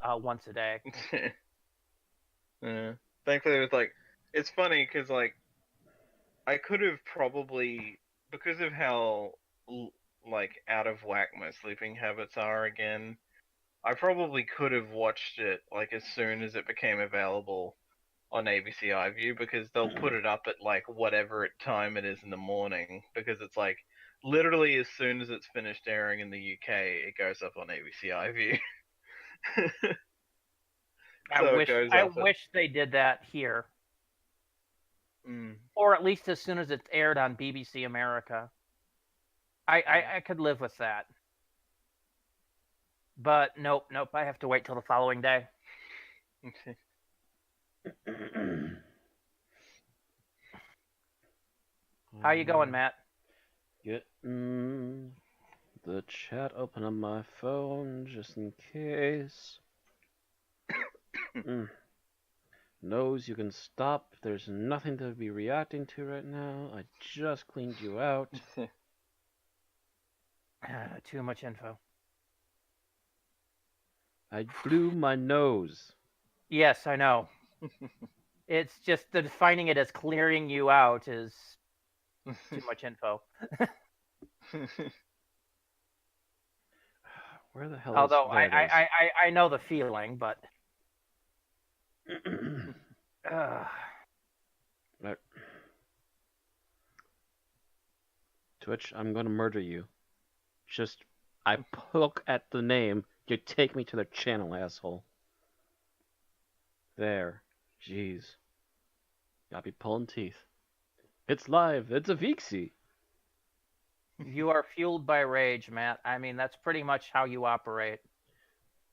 once a day. Yeah. Thankfully, it was like, it's funny because like I could have probably, because of how like out of whack my sleeping habits are again, I probably could have watched it like as soon as it became available on ABC iView, because they'll put it up at like whatever time it is in the morning, because it's like literally as soon as it's finished airing in the UK, it goes up on ABC iView. So it goes I up at wish they did that here, mm, or at least as soon as it's aired on BBC America. I could live with that. But nope. I have to wait till the following day. How you going, Matt? Getting the chat open on my phone just in case. Knows you can stop. There's nothing to be reacting to right now. I just cleaned you out. Too much info. I blew my nose. Yes, I know. It's just defining it as clearing you out is too much info. Where the hell Although is... There it is. I know the feeling, but Twitch, I'm gonna murder you. Just, I poke at the name, you take me to their channel, asshole. There. Jeez. Gotta be pulling teeth. It's live. It's a Vixie. you are fueled by rage, Matt. I mean, that's pretty much how you operate.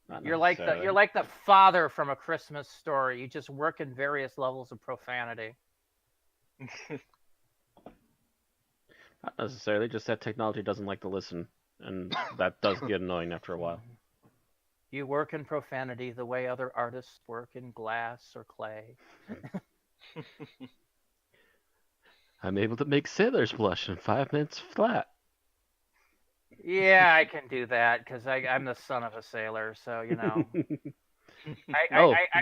Not You're like the father from A Christmas Story. You just work in various levels of profanity. Not necessarily, just that technology doesn't like to listen, and that does get annoying after a while. You work in profanity the way other artists work in glass or clay. I'm able to make sailors blush in 5 minutes flat. Yeah, I can do that because I'm the son of a sailor, so you know.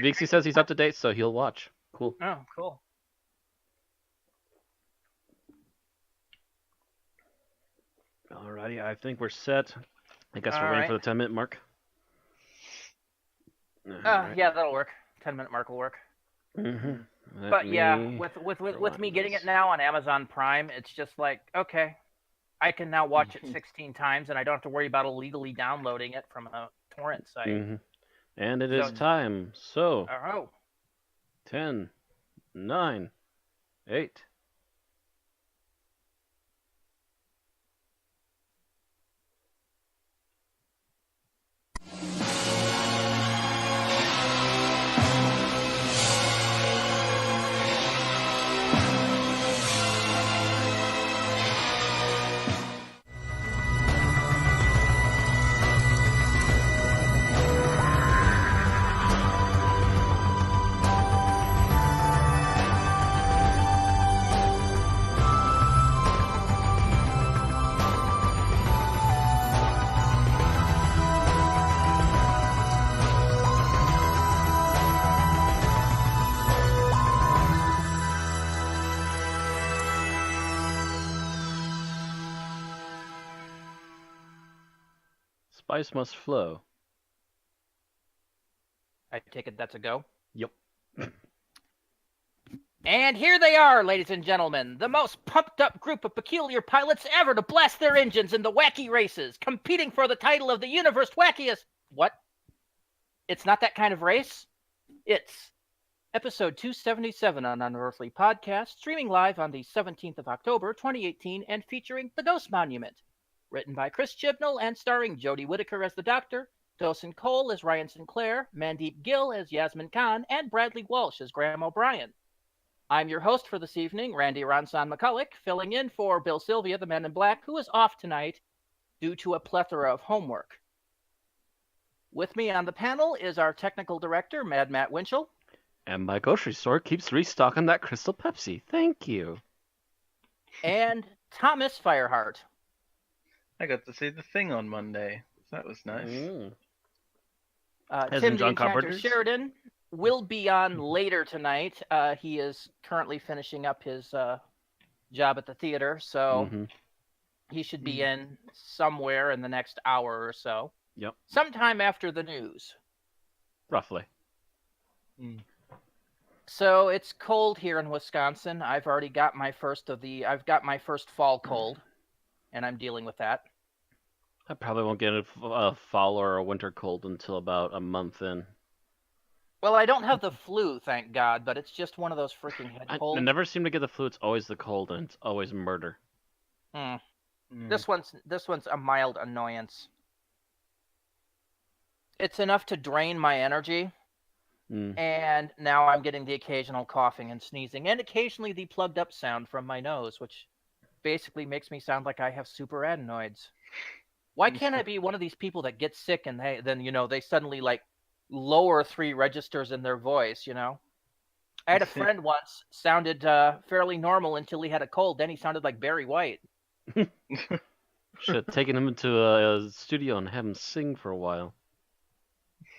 Vixie says he's up to date, so he'll watch. Cool. Oh, cool. Alrighty, I think we're set. I guess we're waiting for the 10-minute mark. Right. Yeah, that'll work. 10-minute mark will work. But yeah, with me getting it now on Amazon Prime, it's just like, okay, I can now watch it 16 times, and I don't have to worry about illegally downloading it from a torrent site. And it is time. So, 10, 9, 8. Spice must flow. I take it that's a go? Yep. And here they are, ladies and gentlemen, the most pumped up group of peculiar pilots ever to blast their engines in the wacky races, competing for the title of the universe wackiest. What? It's not that kind of race? It's episode 277 on Unearthly Podcast, streaming live on the 17th of October, 2018, and featuring The Ghost Monument. Written by Chris Chibnall and starring Jodie Whittaker as the Doctor, Dawson Cole as Ryan Sinclair, Mandeep Gill as Yasmin Khan, and Bradley Walsh as Graham O'Brien. I'm your host for this evening, Randy Ronson McCulloch, filling in for Bill Sylvia, the Man in Black, who is off tonight due to a plethora of homework. With me on the panel is our technical director, Mad Matt Winchell. And my grocery store keeps restocking that Crystal Pepsi. Thank you. And Thomas Fireheart. I got to see The Thing on Monday. That was nice. As Tim in the John Enchanter Carpenter's? Sheridan will be on later tonight. He is currently finishing up his job at the theater, so Mm-hmm. he should be in somewhere in the next hour or so. Yep. Sometime after the news. Roughly. So it's cold here in Wisconsin. I've got my first fall cold, and I'm dealing with that. I probably won't get a fall or a winter cold until about a month in. Well, I don't have the flu, thank God, but it's just one of those freaking head I colds. never seem to get the flu. It's always the cold, and it's always murder. This one's a mild annoyance. It's enough to drain my energy, and now I'm getting the occasional coughing and sneezing, and occasionally the plugged up sound from my nose, which basically makes me sound like I have super adenoids. Why can't I be one of these people that gets sick and they suddenly like lower 3 registers in their voice, I had a friend once sounded fairly normal until he had a cold. Then he sounded like Barry White. Should have taken him into a studio and have him sing for a while.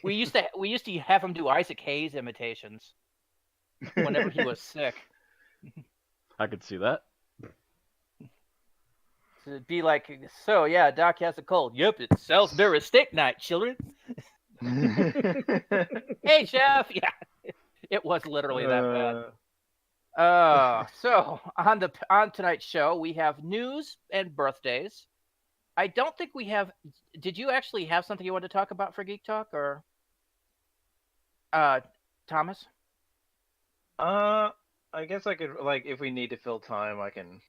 We used to have him do Isaac Hayes imitations whenever he was sick. I could see that. So it'd be like, so yeah, Doc has a cold. Yep, it's Salisbury steak night, children. Hey, chef. Yeah, it was literally that bad. So on tonight's show, we have news and birthdays. I don't think we have. Did you actually have something you wanted to talk about for Geek Talk, or Thomas? I guess I could, like, if we need to fill time, I can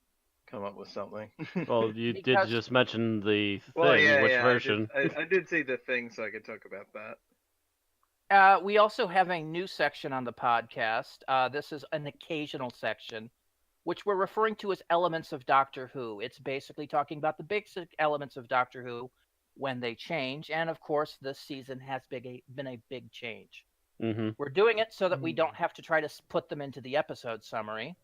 come up with something. Well, you did just mention the thing. Well, yeah, Which yeah, version? I did see the thing, so I could talk about that. We also have a new section on the podcast. This is an occasional section, which we're referring to as elements of Doctor Who. It's basically talking about the basic elements of Doctor Who when they change. And of course, this season has been a big change. Mm-hmm. We're doing it so that we don't have to try to put them into the episode summary,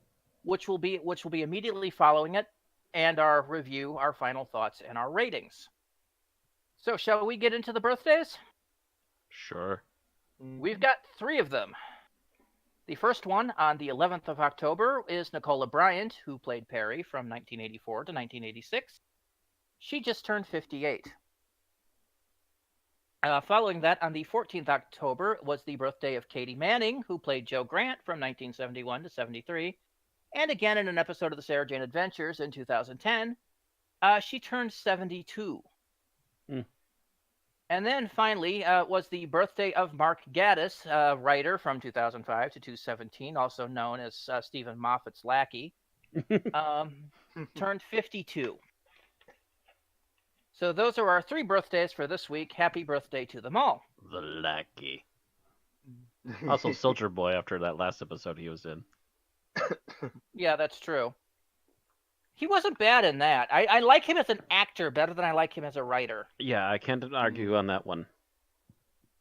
which will be immediately following it, and our review, our final thoughts, and our ratings. So shall we get into the birthdays? Sure. We've got 3 of them. The first one on the 11th of October is Nicola Bryant, who played Perry from 1984 to 1986. She just turned 58. Following that, on the 14th October was the birthday of Katie Manning, who played Jo Grant from 1971 to 73, and again in an episode of the Sarah Jane Adventures in 2010. She turned 72. And then finally was the birthday of Mark Gatiss, writer from 2005 to 2017, also known as Stephen Moffat's lackey, turned 52. So those are our 3 birthdays for this week. Happy birthday to them all. The lackey. Also, Soldier Boy after that last episode he was in. Yeah, that's true. He wasn't bad in that. I like him as an actor better than I like him as a writer. Yeah, I can't argue on that one.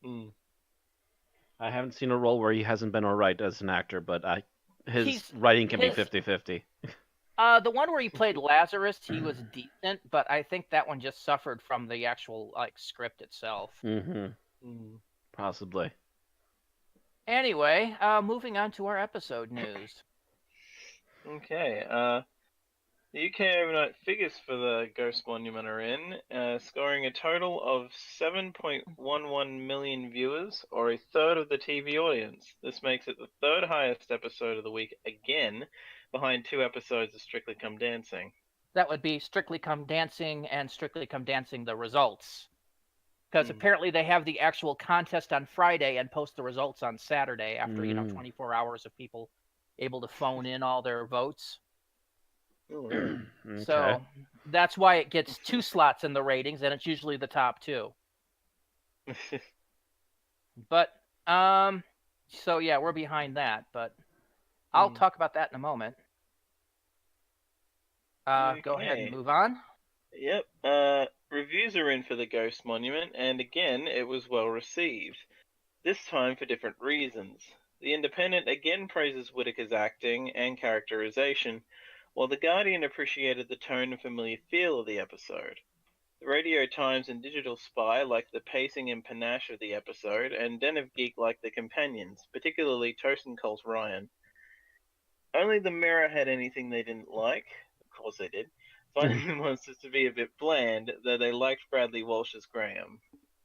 I haven't seen a role where he hasn't been alright as an actor, but his writing can be 50-50. The one where he played Lazarus, he was decent, but I think that one just suffered from the actual script itself. Possibly. Anyway, moving on to our episode news. Okay, the UK overnight figures for the Ghost Monument are in, scoring a total of 7.11 million viewers, or a third of the TV audience. This makes it the 3rd highest episode of the week again, behind 2 episodes of Strictly Come Dancing. That would be Strictly Come Dancing and Strictly Come Dancing the results. Because apparently they have the actual contest on Friday and post the results on Saturday after 24 hours of people able to phone in all their votes. Okay. So that's why it gets 2 slots in the ratings, and it's usually the top 2. But so yeah, we're behind that, but I'll talk about that in a moment. Go ahead and move on. Yep. Reviews are in for the Ghost Monument, and again, it was well received. This time for different reasons. The Independent again praises Whittaker's acting and characterization, while The Guardian appreciated the tone and familiar feel of the episode. Radio Times and Digital Spy like the pacing and panache of the episode, and Den of Geek like the companions, particularly Toast and Cole's Ryan. Only the Mirror had anything they didn't like. Of course they did. Finding the monsters to be a bit bland, though they liked Bradley Walsh's Graham.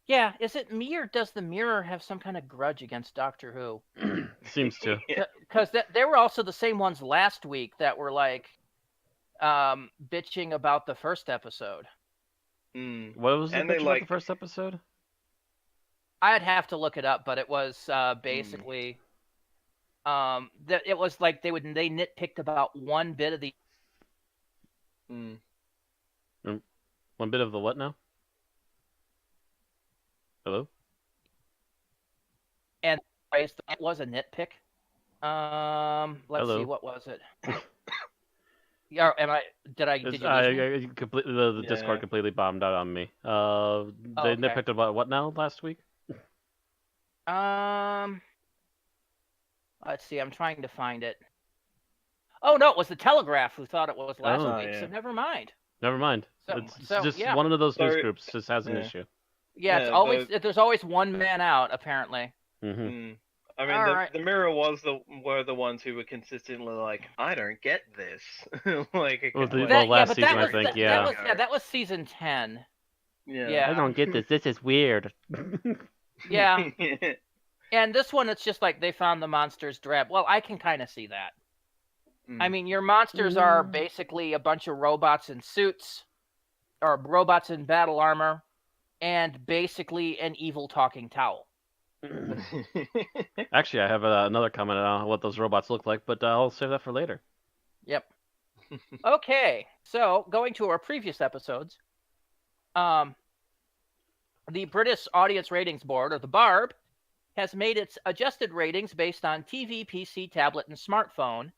Yeah, is it me or does the Mirror have some kind of grudge against Doctor Who? Seems to. Yeah. Because they were also the same ones last week that were like bitching about the first episode. Mm. What was the And they picture about the like- first episode? I'd have to look it up, but it was basically that it was like they nitpicked about one bit of the Mm. One bit of the what now? Hello? phrase that was a nitpick. Let's Hello. see, what was it? Yeah, did you lose me? Completely the Yeah. Discord completely bombed out on me. They okay. nitpicked about what now last week? Let's see, I'm trying to find it. Oh no, it was the Telegraph who thought it was last Oh, week, yeah. so never mind. Never mind. So- It's so, just yeah. one of those news So- groups just has an yeah. issue. Yeah, it's Yeah, always there's always one man out apparently. Mm-hmm. Mm. I mean, Alright. the Mirror were the ones who were consistently like, I don't get this. like, Well, the- That, last but season, that I was think, that, yeah. that was season 10. yeah. Yeah. I don't get this. This is weird. Yeah, and this one it's just like they found the monsters drab. Well, I can kind of see that. I mean, your monsters are basically a bunch of robots in suits, or robots in battle armor, and basically an evil talking towel. Actually, I have another comment on what those robots look like, but I'll save that for later. Yep. Okay, so going to our previous episodes, the British Audience Ratings Board, or the BARB, has made its adjusted ratings based on TV, PC, tablet, and smartphone.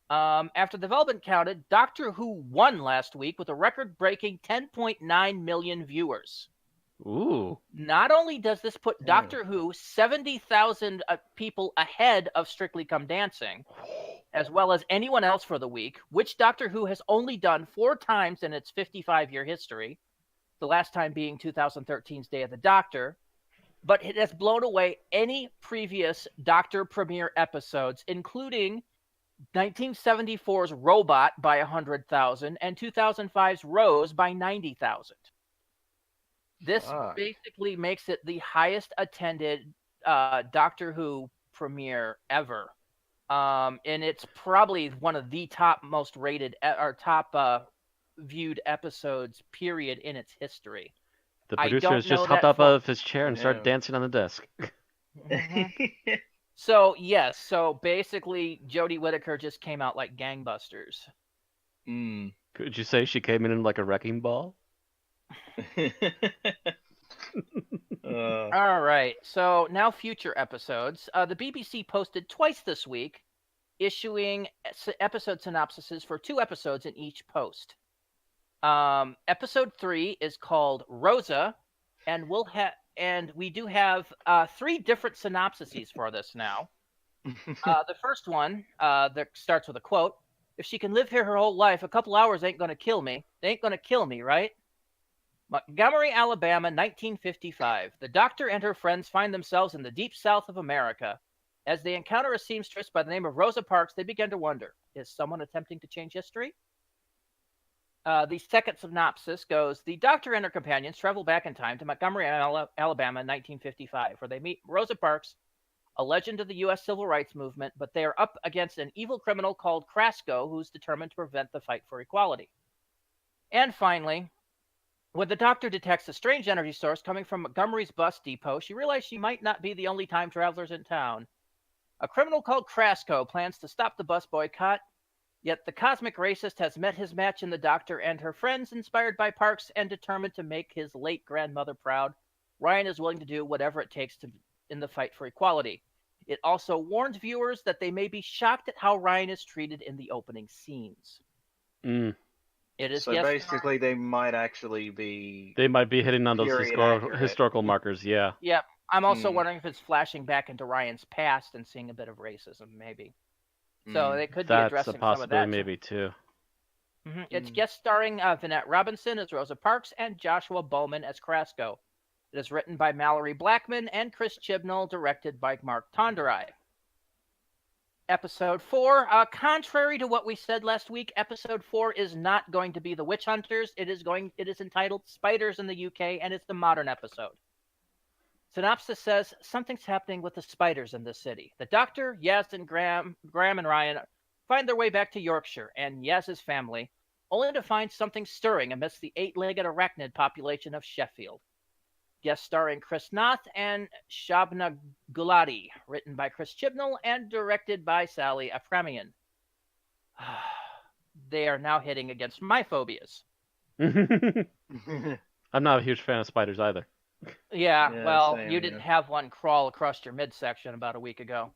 After the development counted, Doctor Who won last week with a record-breaking 10.9 million viewers. Ooh. Not only does this put Yeah. Doctor Who 70,000 people ahead of Strictly Come Dancing, as well as anyone else for the week, which Doctor Who has only done 4 times in its 55-year history, the last time being 2013's Day of the Doctor, but it has blown away any previous Doctor premiere episodes, including 1974's Robot by 100,000 and 2005's Rose by 90,000. This Fuck. basically makes it the highest attended Doctor Who premiere ever. And it's probably one of the top most rated or top viewed episodes, period, in its history. The I producer don't has just know hopped that up for- out of his chair and started Yeah. dancing on the desk. So, yes, so basically Jodie Whittaker just came out like gangbusters. Mm. Could you say she came in like a wrecking ball? All right, so now future episodes. The BBC posted twice this week, issuing episode synopsises for 2 episodes in each post. Episode 3 is called Rosa, and we do have 3 different synopsises for this now. The first one that starts with a quote: "If she can live here her whole life, a couple hours ain't gonna kill me. They ain't gonna kill me, right?" Montgomery, Alabama, 1955. The Doctor and her friends find themselves in the deep south of America. As they encounter a seamstress by the name of Rosa Parks, they begin to wonder, is someone attempting to change history? The second synopsis goes: the Doctor and her companions travel back in time to Montgomery, Alabama, 1955, where they meet Rosa Parks, a legend of the U.S. Civil Rights Movement, but they are up against an evil criminal called Krasko, who's determined to prevent the fight for equality. And finally, when the Doctor detects a strange energy source coming from Montgomery's bus depot, she realizes she might not be the only time travelers in town. A criminal called Krasko plans to stop the bus boycott, yet the cosmic racist has met his match in the Doctor and her friends, inspired by Parks and determined to make his late grandmother proud. Ryan is willing to do whatever it takes in the fight for equality. It also warns viewers that they may be shocked at how Ryan is treated in the opening scenes. Mm. It is So yes, basically, they might actually be. They might be hitting on those Period accurate. historical markers, yeah. Yep. I'm also Hmm. wondering if it's flashing back into Ryan's past and seeing a bit of racism, maybe. So Mm. they could be That's addressing a some of possibility that. maybe too. It's guest starring Vinette Robinson as Rosa Parks and Joshua Bowman as Carrasco. It is written by Mallory Blackman and Chris Chibnall, directed by Mark Tonderai. Episode 4, contrary to what we said last week, Episode 4 is not going to be the Witch Hunters. It is entitled Spiders in the UK, and it's the modern episode. Synopsis says, something's happening with the spiders in this city. The Doctor, Yaz, and Graham and Ryan find their way back to Yorkshire and Yaz's family, only to find something stirring amidst the 8-legged arachnid population of Sheffield. Guest starring Chris Noth and Shabna Gulati, written by Chris Chibnall and directed by Sally Aframian. They are now hitting against my phobias. I'm not a huge fan of spiders either. Yeah, well, you didn't have one crawl across your midsection about a week ago.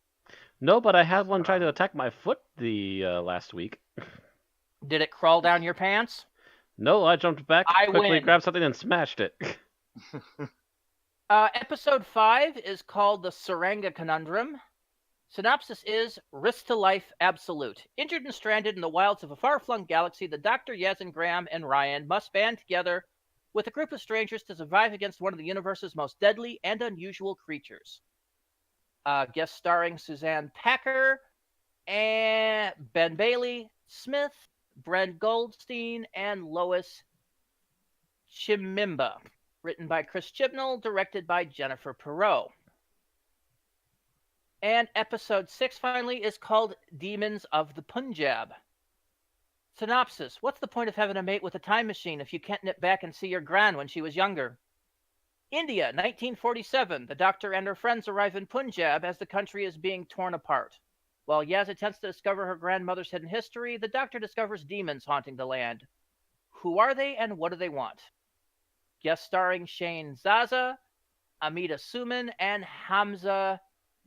No, but I had one try to attack my foot the last week. Did it crawl down your pants? No, I jumped back, quickly grabbed something and smashed it. Episode 5 is called The Saranga Conundrum. Synopsis is, risk to life absolute. Injured and stranded in the wilds of a far-flung galaxy, the Dr. Yaz and Graham and Ryan must band together with a group of strangers to survive against one of the universe's most deadly and unusual creatures. Guest starring Suzanne Packer, and Ben Bailey, Smith, Brent Goldstein, and Lois Chimimba. Written by Chris Chibnall, directed by Jennifer Perot. And episode 6, finally, is called Demons of the Punjab. Synopsis. What's the point of having a mate with a time machine if you can't nip back and see your gran when she was younger? India, 1947. The Doctor and her friends arrive in Punjab as the country is being torn apart. While Yaz attempts to discover her grandmother's hidden history, the Doctor discovers demons haunting the land. Who are they and what do they want? Guest starring Shane Zaza, Amita Suman, and Hamza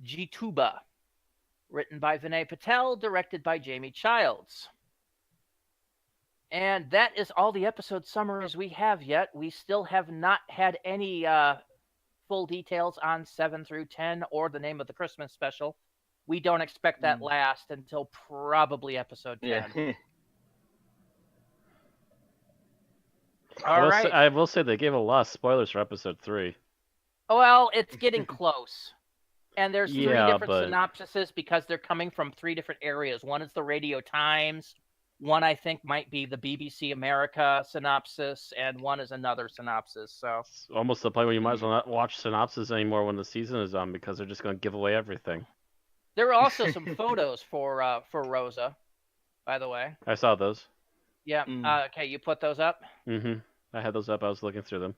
Jituba. Written by Vinay Patel, directed by Jamie Childs. And that is all the episode summaries we have yet. We still have not had any full details on 7 through 10 or the name of the Christmas special. We don't expect that last until probably episode 10. Yeah. I will say they gave a lot of spoilers for episode 3. Well, it's getting close. And there's 3 different but... synopsises because they're coming from 3 different areas. One is the Radio Times, one I think might be the BBC America synopsis, and one is another synopsis. So it's almost the point where you might as well not watch synopsis anymore when the season is on because they're just going to give away everything. There were also some photos for Rosa, by the way. I saw those. Yeah. Okay, you put those up? Mm-hmm. I had those up. I was looking through them.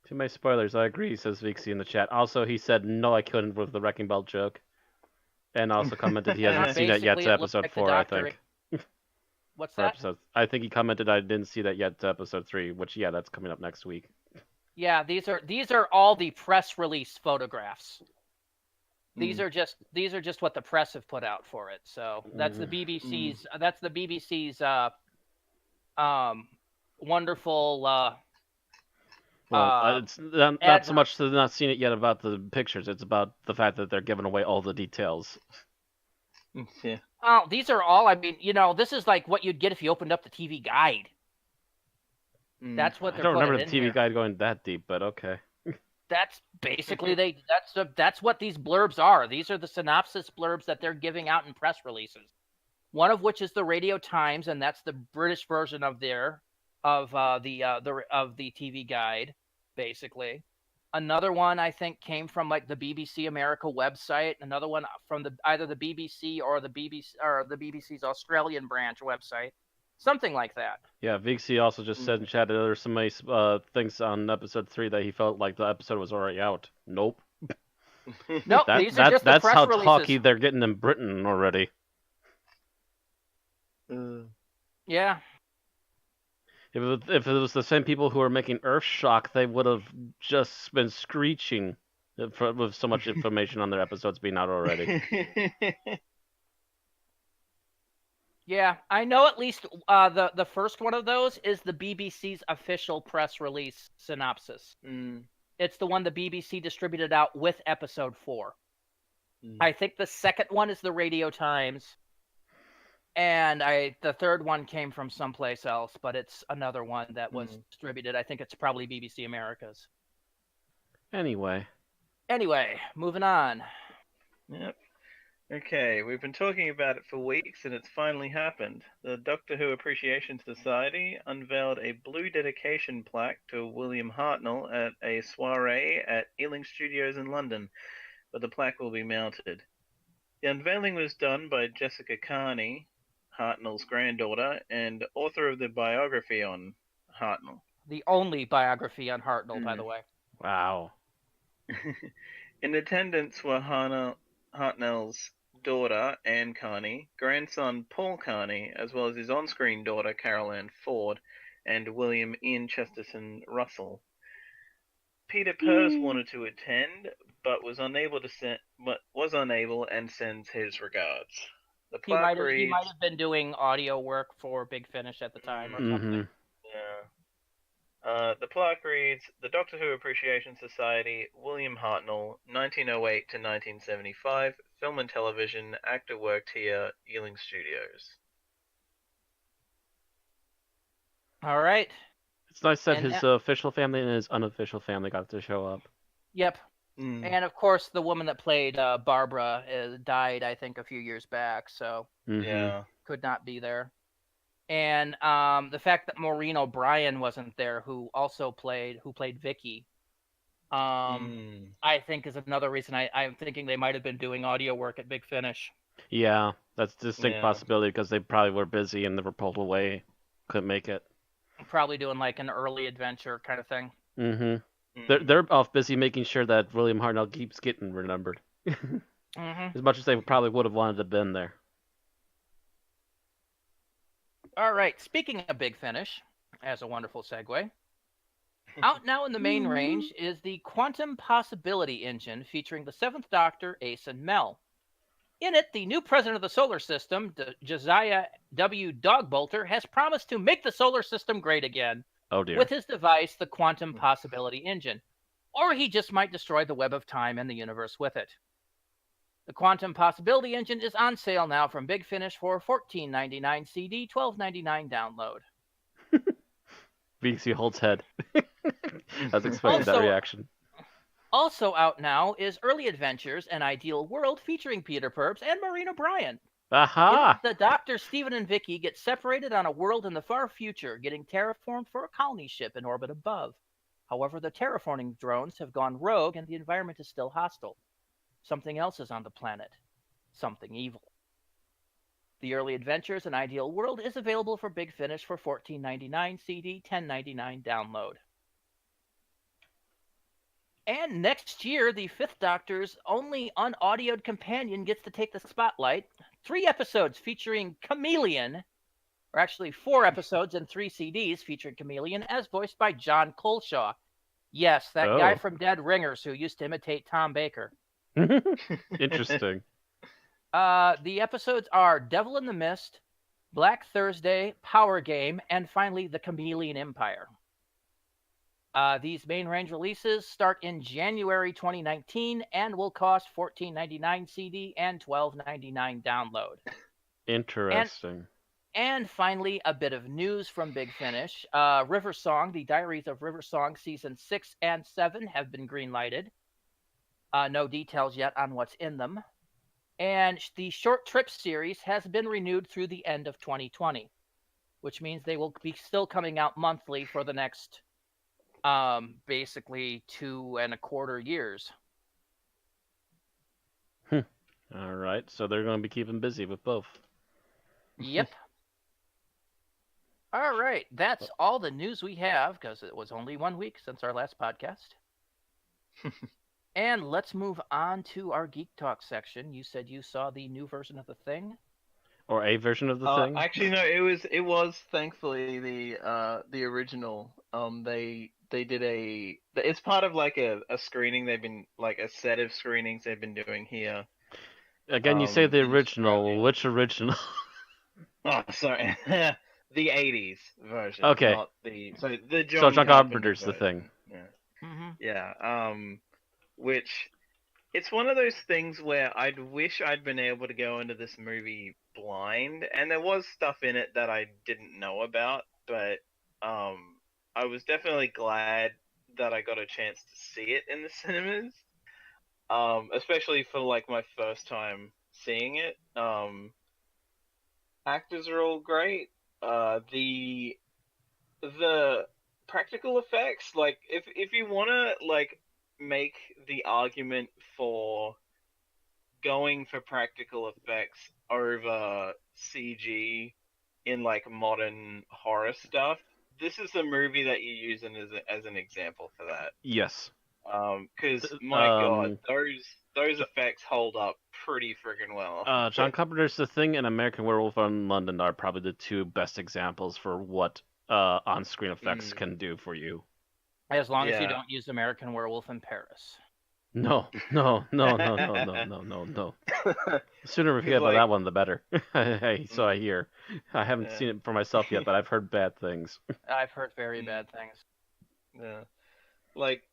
Too many spoilers. I agree, says Vixie in the chat. Also, he said, no, I couldn't with the Wrecking Ball joke. And also commented he hasn't seen it yet to episode like 4, I think. What's that? I think he commented I didn't see that yet to episode 3, which, yeah, that's coming up next week. Yeah, these are all the press release photographs. These are just what the press have put out for it. So that's the BBC's wonderful. It's not so much to not seen it yet about the pictures. It's about the fact that they're giving away all the details. Yeah. Oh, these are all. I mean, this is like what you'd get if you opened up the TV guide. That's what they're. I don't remember the TV here. guide going that deep, but okay. That's basically that's what these blurbs are. These are the synopsis blurbs that they're giving out in press releases. One of which is the Radio Times, and that's the British version of the TV guide, basically. Another one I think came from like the BBC America website. Another one from either the BBC or the BBC's Australian branch website. Something like that. Yeah, Vixie also just said in chat that there were so many things on episode 3 that he felt like the episode was already out. Nope. Nope, these are just the press how releases. talky they're getting in Britain already. Yeah. If it was the same people who are making Earthshock, they would have just been screeching with so much information on their episodes being out already. Yeah, I know at least the first one of those is the BBC's official press release synopsis. It's the one the BBC distributed out with episode 4. I think the second one is the Radio Times. And the third one came from someplace else, but it's another one that was distributed. I think it's probably BBC Americas. Anyway, moving on. Yep. Okay, we've been talking about it for weeks, and it's finally happened. The Doctor Who Appreciation Society unveiled a blue dedication plaque to William Hartnell at a soiree at Ealing Studios in London, but the plaque will be mounted. The unveiling was done by Jessica Carney, Hartnell's granddaughter, and author of the biography on Hartnell. The only biography on Hartnell, by the way. wow. In attendance were Hartnell's daughter, Anne Carney, grandson Paul Carney, as well as his on-screen daughter, Carol Ann Ford, and William Ian Chesterton Russell. Peter Pearce wanted to attend, but was unable and sends his regards. The plaque he might have been doing audio work for Big Finish at the time or something. Yeah. The plaque reads, The Doctor Who Appreciation Society, William Hartnell, 1908 to 1975, film and television, actor worked here, Ealing Studios. All right. It's nice that his official family and his unofficial family got to show up. Yep. And of course, the woman that played Barbara died, I think, a few years back, so Yeah. could not be there. And the fact that Maureen O'Brien wasn't there, who played Vicky, I think is another reason I'm thinking they might have been doing audio work at Big Finish. Yeah, that's a distinct possibility because they probably were busy and they were pulled away, couldn't make it. Probably doing like an early adventure kind of thing. They're off busy making sure that William Hartnell keeps getting remembered. As much as they probably would have wanted to have been there. All right, speaking of Big Finish, as a wonderful segue, out now in the main range is the Quantum Possibility engine featuring the 7th Doctor, Ace and Mel. In it, the new president of the solar system, Josiah W. Dogbolter, has promised to make the solar system great again with his device, the Quantum Possibility engine. Or he just might destroy the web of time and the universe with it. The Quantum Possibility engine is on sale now from Big Finish for $14.99 CD, $12.99 download. VC holds head. I was expecting that reaction. Also out now is Early Adventures, An Ideal World, featuring Peter Perbs and Maureen O'Brien. Aha! The Doctor, Stephen, and Vicky get separated on a world in the far future, getting terraformed for a colony ship in orbit above. However, the terraforming drones have gone rogue and the environment is still hostile. Something else is on the planet. Something evil. The Early Adventures, An Ideal World is available for Big Finish for $14.99 CD, $10.99 download. And next year, the 5th Doctor's only unaudioed companion gets to take the spotlight. 3 episodes featuring Chameleon, or actually 4 episodes and 3 CDs featuring Chameleon, as voiced by John Colshaw. Yes, that guy from Dead Ringers who used to imitate Tom Baker. Interesting. The episodes are Devil in the Mist, Black Thursday, Power Game, and finally The Chameleon Empire. These main range releases start in January 2019 and will cost $14.99 CD and $12.99 download. Interesting. And finally, a bit of news from Big Finish. River Song, the Diaries of River Song Season 6 and 7 have been greenlighted. No details yet on what's in them. And the Short Trip series has been renewed through the end of 2020, which means they will be still coming out monthly for the next basically 2.25 years. All right, so they're going to be keeping busy with both. Yep. All right, that's all the news we have because it was only 1 week since our last podcast. And let's move on to our Geek Talk section. You said you saw the new version of The Thing? Or a version of The Thing? Actually, no. It was thankfully the original. They did it's part of like a screening. They've been like a set of screenings they've been doing here. Again, you say the original. Which original? Oh, sorry. The 80s version. Okay. Not the John Carpenter's The Thing. Yeah. Mm-hmm. Yeah. Which it's one of those things where I'd wish I'd been able to go into this movie blind, and there was stuff in it that I didn't know about, but I was definitely glad that I got a chance to see it in the cinemas. Especially for like my first time seeing it. Actors are all great. The practical effects, like if you wanna like make the argument for going for practical effects over CG in like modern horror stuff, this is the movie that you use as an example for that. Yes. Because my God, those effects hold up pretty friggin' well. John Carpenter's The Thing and American Werewolf in London are probably the two best examples for what on-screen effects can do for you. As long as you Yeah. don't use American Werewolf in Paris. No. The sooner we forget about like- that one, the better. So I Mm. hear. I haven't Yeah. seen it for myself yet, but I've heard bad things. I've heard very bad things. Yeah, like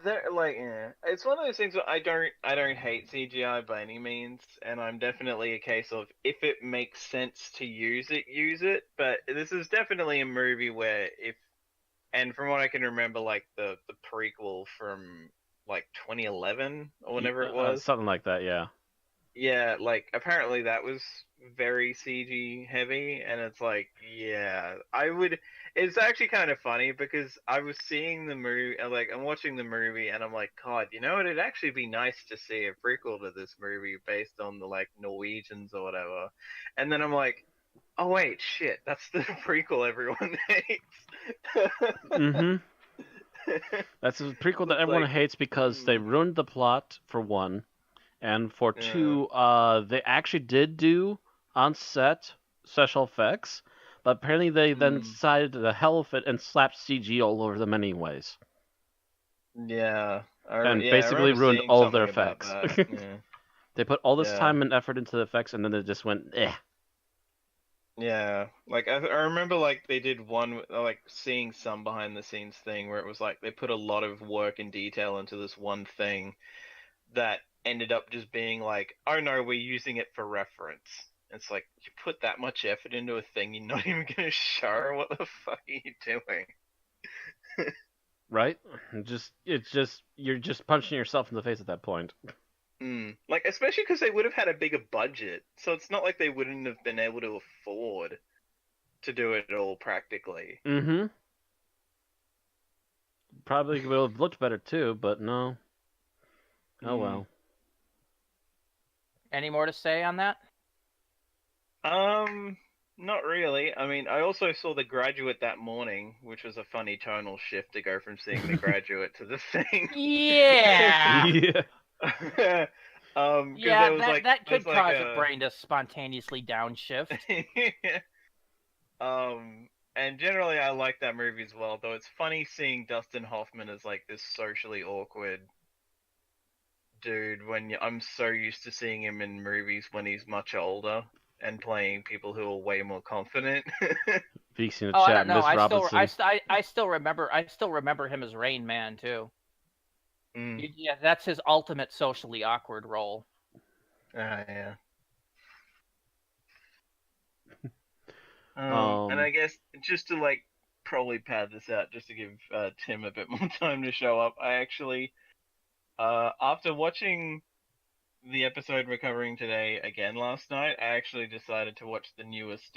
it's one of those things where I don't hate CGI by any means, and I'm definitely a case of if it makes sense to use it. But this is definitely a movie where and from what I can remember, like the prequel from like 2011 or whenever it was, Something like that, yeah. yeah, like apparently that was very CG heavy, and it's like, yeah, it's actually kind of funny because I was seeing the movie, like I'm watching the movie, and I'm like, God, you know what? It'd actually be nice to see a prequel to this movie based on the like Norwegians or whatever, and then I'm like, oh wait, shit, that's the prequel everyone hates. Mm-hmm. That's a prequel that It's everyone like, hates because they ruined the plot, for one. And for Yeah. two, they actually did do on-set special effects, but apparently they then decided to the hell of it and slapped CG all over them anyways. Yeah, And I basically remember ruined seeing all of their something about effects. that. Yeah. They put all this Yeah. time and effort into the effects, and then they just went, eh. Yeah, like I remember like they did one like seeing some behind the scenes thing where it was like they put a lot of work and detail into this one thing that ended up just being like, oh no, we're using it for reference. It's like you put that much effort into a thing you're not even gonna show. What the fuck are you doing? Right? You're just punching yourself in the face at that point. Like especially because they would have had a bigger budget, so it's not like they wouldn't have been able to afford to do it all practically. Mm-hmm. Probably would have looked better too, but no. Oh well. Any more to say on that? Not really. I mean, I also saw The Graduate that morning, which was a funny tonal shift to go from seeing The Graduate to The Thing. Yeah. Yeah. 'Cause Yeah, there was like that could there's like cause a brain to spontaneously downshift. And generally I like that movie as well, though it's funny seeing Dustin Hoffman as like this socially awkward dude when I'm so used to seeing him in movies when he's much older and playing people who are way more confident. Peeks in the Oh, I chat, don't know. Miss Robinson. I still remember him as Rain Man too. Mm. Yeah, that's his ultimate socially awkward role. Yeah. And I guess just to like probably pad this out, just to give Tim a bit more time to show up, I actually, after watching the episode we're covering today again last night, I actually decided to watch the newest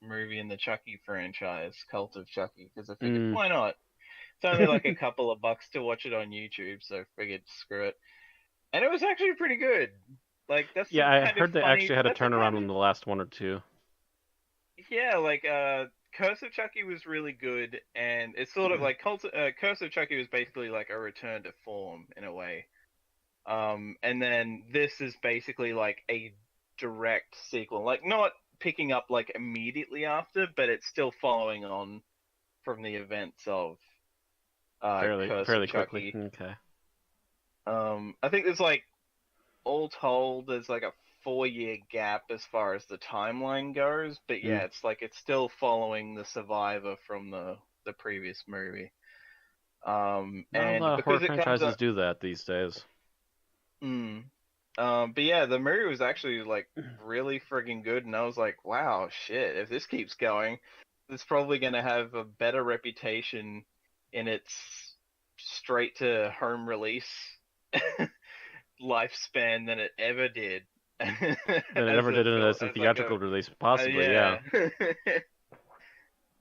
movie in the Chucky franchise, Cult of Chucky, because I figured, why not? It's only like a couple of bucks to watch it on YouTube, so I figured, screw it. And it was actually pretty good. Like that's Yeah, I heard they funny, actually had a that's turnaround in the last one or two. Yeah, like Curse of Chucky was really good, and it's sort of like Curse of Chucky was basically like a return to form in a way. And then this is basically like a direct sequel, like not picking up like immediately after, but it's still following on from the events of Curse fairly of Chucky. quickly. Okay. I think there's like all told, there's like a 4-year gap as far as the timeline goes, but yeah, it's like it's still following the survivor from the previous movie. Not And a lot of horror because it comes franchises up, do that these days. But yeah, the movie was actually like really friggin' good, and I was like, wow, shit, if this keeps going, it's probably gonna have a better reputation in its straight to home release lifespan than it ever did. Than it ever did in as a theatrical release, possibly, yeah.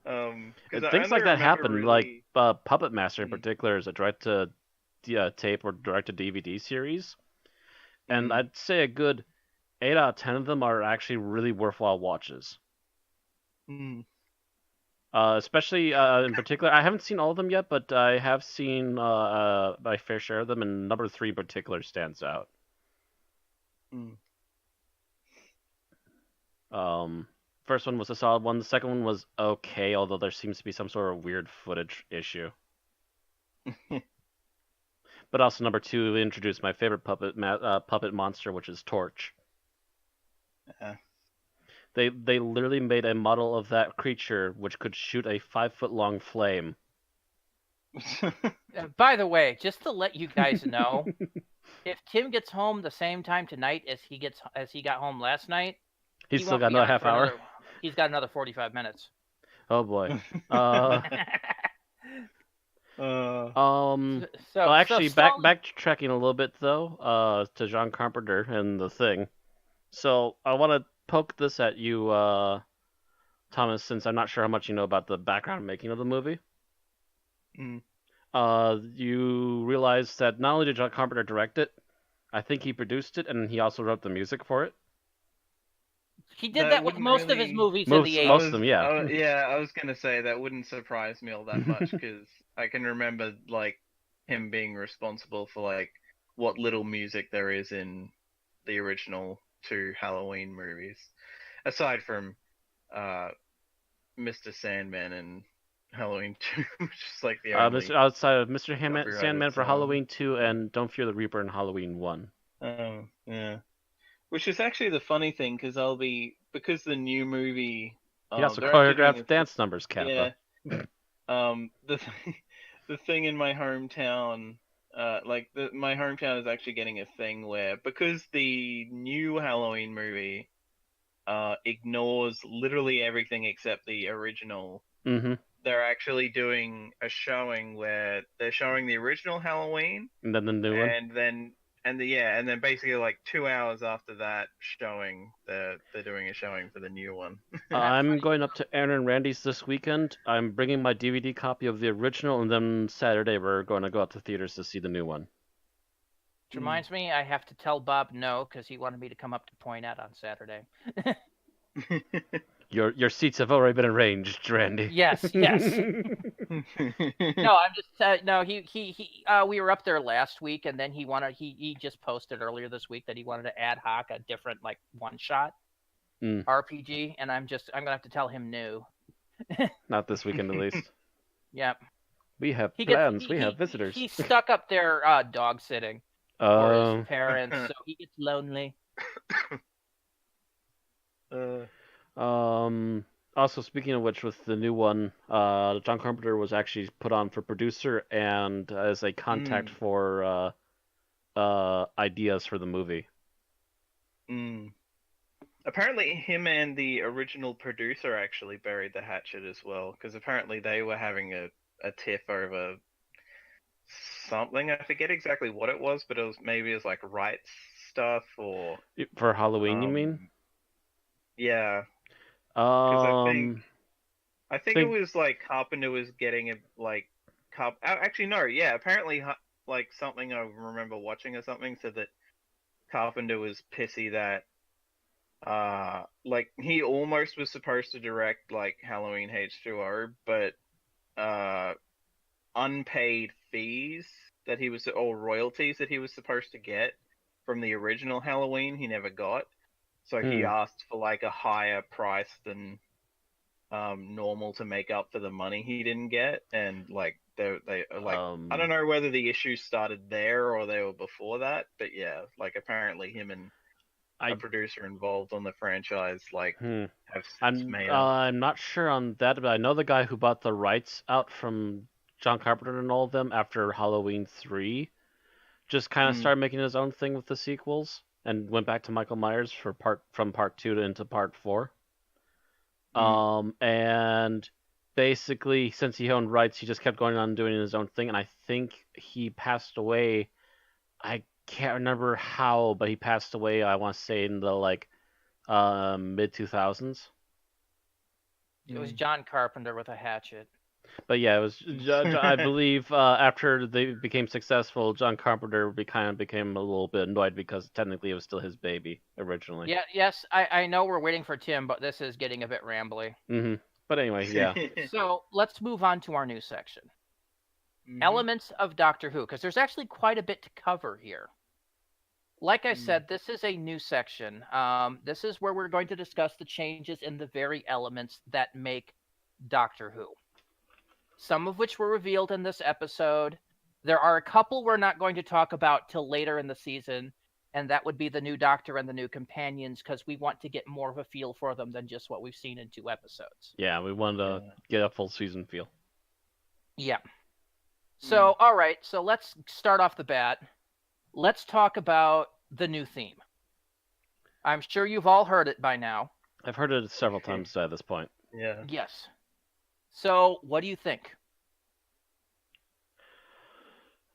Because I Things only like that remember happen, really... like Puppet Master in Mm. particular is a direct to tape or direct to DVD series, and Mm. I'd say a good 8 out of 10 of them are actually really worthwhile watches. Mm. Especially in particular, I haven't seen all of them yet, but I have seen my fair share of them, and number 3 in particular stands out. Mm. First one was a solid one. The second one was okay, although there seems to be some sort of weird footage issue. But also number 2 introduced my favorite puppet monster, which is Torch. They literally made a model of that creature which could shoot a 5-foot-long flame. By the way, just to let you guys know, if Tim gets home the same time tonight as he got home last night, He's still got another half hour. He's got another 45 minutes. Oh boy. So actually, backtracking a little bit though, to John Carpenter and The Thing. So I want to poke this at you, Thomas, since I'm not sure how much you know about the background making of the movie. Mm. You realize that not only did John Carpenter direct it, I think he produced it, and he also wrote the music for it. He did that with most of his movies in the 80s. Most of them, yeah. I was gonna say that wouldn't surprise me all that much because I can remember like him being responsible for like what little music there is in the original 2 Halloween movies, aside from Mr. Sandman and Halloween 2, which is like the only outside of Mr. Sandman for Halloween 2 and Don't Fear the Reaper in Halloween 1. Oh, yeah. Which is actually the funny thing, because the new movie... He also choreographed dance numbers, Kappa. Yeah. The thing in my hometown, my hometown is actually getting a thing where, because the new Halloween movie ignores literally everything except the original, they're actually doing a showing where they're showing the original Halloween, and then the new one, and then basically like 2 hours after that showing, they're doing a showing for the new one. I'm going up to Aaron and Randy's this weekend. I'm bringing my DVD copy of the original, and then Saturday we're going to go out to theaters to see the new one. Which reminds me, I have to tell Bob no because he wanted me to come up to Point Out on Saturday. Your seats have already been arranged, Randy. Yes. No, I'm just no. We were up there last week, and then he just posted earlier this week that he wanted to ad hoc a different like one-shot RPG, and I'm gonna have to tell him no. Not this weekend, at least. Yep. We have plans. We have visitors. He's stuck up there dog sitting for his parents, so he gets lonely. Also, speaking of which, with the new one, John Carpenter was actually put on for producer and as a contact for ideas for the movie. Apparently, him and the original producer actually buried the hatchet as well, because apparently they were having a tiff over something. I forget exactly what it was, but it was like rights stuff or for Halloween. You mean? Yeah. I think it was like Carpenter was getting actually no, yeah, apparently like something I remember watching or something said that Carpenter was pissy that like he almost was supposed to direct like Halloween H2O, but unpaid fees that he was, or royalties that he was supposed to get from the original Halloween he never got. So he asked for like a higher price than normal to make up for the money he didn't get, and like they like I don't know whether the issues started there or they were before that, but yeah, like apparently him and a producer involved on the franchise like have since made up. I'm not sure on that, but I know the guy who bought the rights out from John Carpenter and all of them after Halloween 3 just kind of started making his own thing with the sequels. and went back to Michael Myers from part 2 into part 4. And basically, since he owned rights, he just kept going on doing his own thing, and I think he passed away. I can't remember how, but he passed away, I want to say, in the mid 2000s. It was John Carpenter with a hatchet. But yeah, it was. I believe after they became successful, John Carpenter became a little bit annoyed because technically it was still his baby originally. Yeah, yes, I know we're waiting for Tim, but this is getting a bit rambly. But anyway, yeah. So let's move on to our new section. Elements of Doctor Who, because there's actually quite a bit to cover here. Like I said, this is a new section. This is where we're going to discuss the changes in the very elements that make Doctor Who. Some of which were revealed in this episode. There are a couple we're not going to talk about till later in the season, and that would be the new Doctor and the new companions, because we want to get more of a feel for them than just what we've seen in 2 episodes. Yeah, we wanted to get a full season feel. Yeah. So, all right, so let's start off the bat. Let's talk about the new theme. I'm sure you've all heard it by now. I've heard it several times at this point. Yeah. Yes. So, what do you think?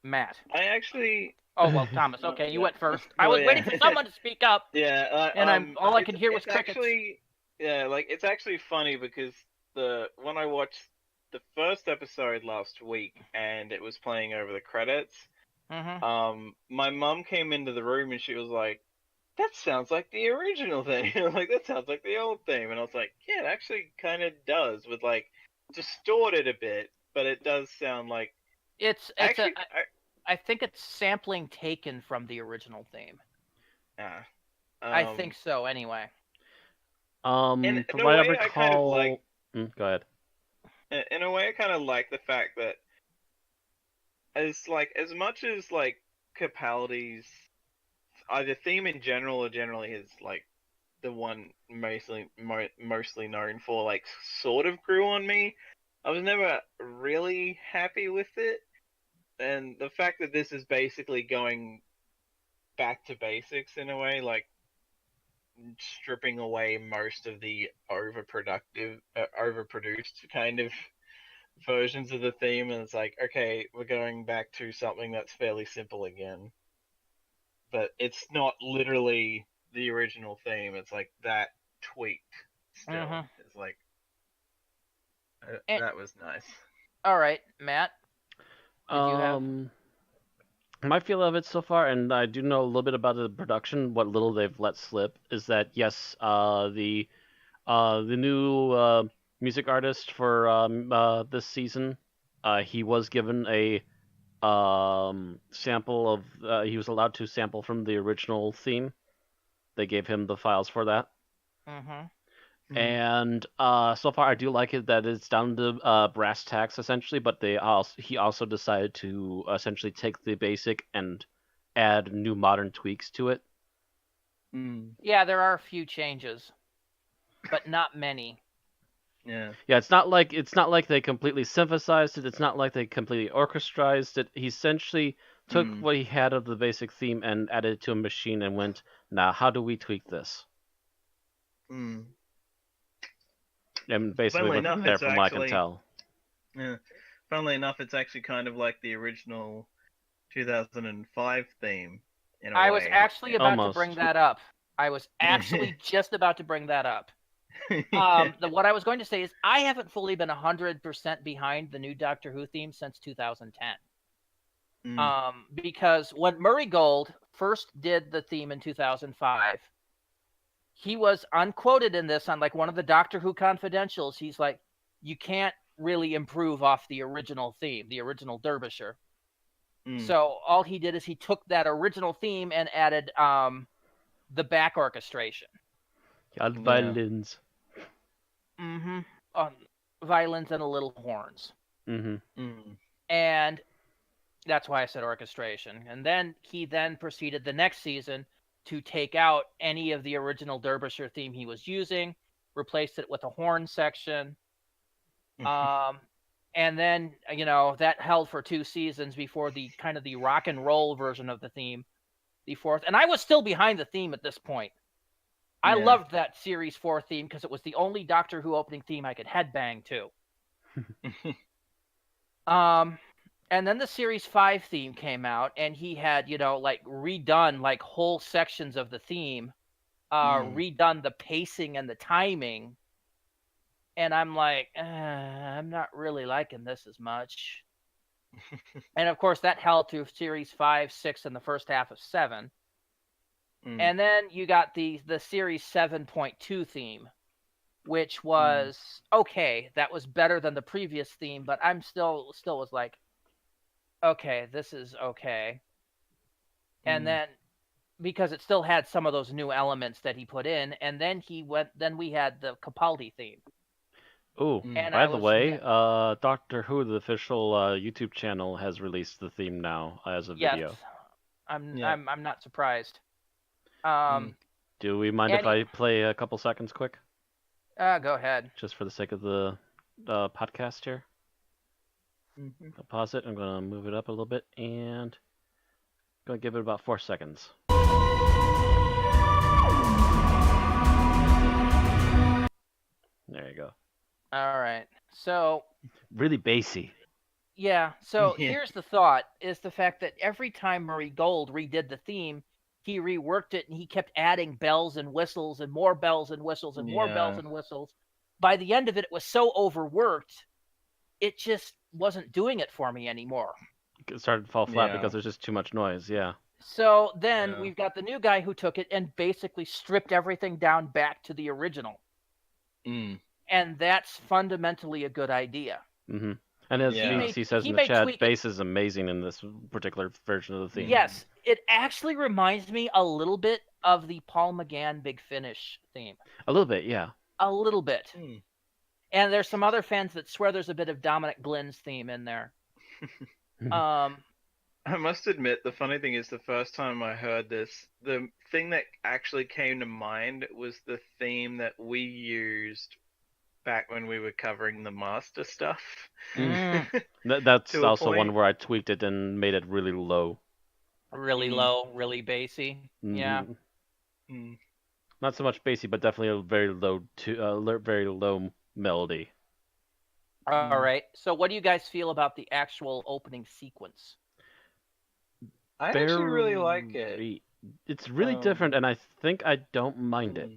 Matt. I actually... Oh, well, Thomas. Okay, you went first. I was waiting for someone to speak up. Yeah. And all I could hear was crickets. Actually, yeah, it's actually funny because when I watched the first episode last week and it was playing over the credits, my mum came into the room and she was like, that sounds like the original thing. Like, that sounds like the old theme. And I was like, yeah, it actually kind of does, with distorted a bit, but it does sound like I think it's sampling taken from the original theme. I think so anyway. In from a what I way, recall, I kind of like... go ahead. In a way, I kind of like the fact that as much as Capaldi's either theme in general or generally his the one mostly known for sort of grew on me, I was never really happy with it. And the fact that this is basically going back to basics in a way, stripping away most of the overproduced kind of versions of the theme, and it's okay, we're going back to something that's fairly simple again. But it's not literally the original theme. It's that tweaked still. It's that was nice. All right, Matt. Did you have... My feel of it so far, and I do know a little bit about the production, what little they've let slip, is that yes, the new music artist for this season, he was given a sample of he was allowed to sample from the original theme. They gave him the files for that. And so far I do like it that it's down to brass tacks essentially, but he also decided to essentially take the basic and add new modern tweaks to it. Yeah, there are a few changes, but not many. Yeah, it's not like they completely synthesized it. It's not like they completely orchestrated it. He essentially took what he had of the basic theme and added it to a machine and went, now how do we tweak this? And basically went from there, from what I can tell. Yeah, funnily enough, it's actually kind of like the original 2005 theme. I was actually about to bring that up. I was actually just about to bring that up. What I was going to say is I haven't fully been 100% behind the new Doctor Who theme since 2010. Because when Murray Gold first did the theme in 2005, he was unquoted in this on one of the Doctor Who confidentials. He's like, you can't really improve off the original theme, the original Derbyshire. So all he did is he took that original theme and added the back orchestration. Violins. Violins and a little horns. And that's why I said orchestration. And then he proceeded the next season to take out any of the original Derbyshire theme he was using, replaced it with a horn section. And then, that held for 2 seasons before the kind of the rock and roll version of the theme the 4th, and I was still behind the theme at this point. I Yeah. loved that Series 4 theme because it was the only Doctor Who opening theme I could headbang to. And then the Series 5 theme came out, and he had, like, redone, like, whole sections of the theme, redone the pacing and the timing, and I'm like, I'm not really liking this as much. And, of course, that held through Series 5, 6, and the first half of 7. And then you got the Series 7.2 theme, which was okay. That was better than the previous theme, but I'm still was like, okay, this is okay. And then because it still had some of those new elements that he put in, and then we had the Capaldi theme. Ooh, by the way, Doctor Who, the official YouTube channel, has released the theme now as a video. Yes, I'm not surprised. Do we mind if I play a couple seconds quick? Go ahead. Just for the sake of the podcast here. I'll pause it. I'm going to move it up a little bit, and I'm going to give it about 4 seconds. There you go. All right. So really bassy. Yeah. So here's the thought: is the fact that every time Murray Gold redid the theme, he reworked it and he kept adding bells and whistles and more bells and whistles and more bells and whistles. By the end of it, it was so overworked, it just wasn't doing it for me anymore. It started to fall flat because there's just too much noise. Yeah. So then we've got the new guy who took it and basically stripped everything down back to the original. And that's fundamentally a good idea. Mm-hmm. And as he says in the chat, bass is amazing in this particular version of the theme. Yes, it actually reminds me a little bit of the Paul McGann Big Finish theme. A little bit, yeah. A little bit. And there's some other fans that swear there's a bit of Dominic Glenn's theme in there. I must admit, the funny thing is the first time I heard this, the thing that actually came to mind was the theme that we used back when we were covering the Master stuff. That's also one where I tweaked it and made it really low. Really low, really bassy. Yeah. Not so much bassy, but definitely a very low melody. All right. So what do you guys feel about the actual opening sequence? I actually really like it. It's really different, and I think I don't mind it.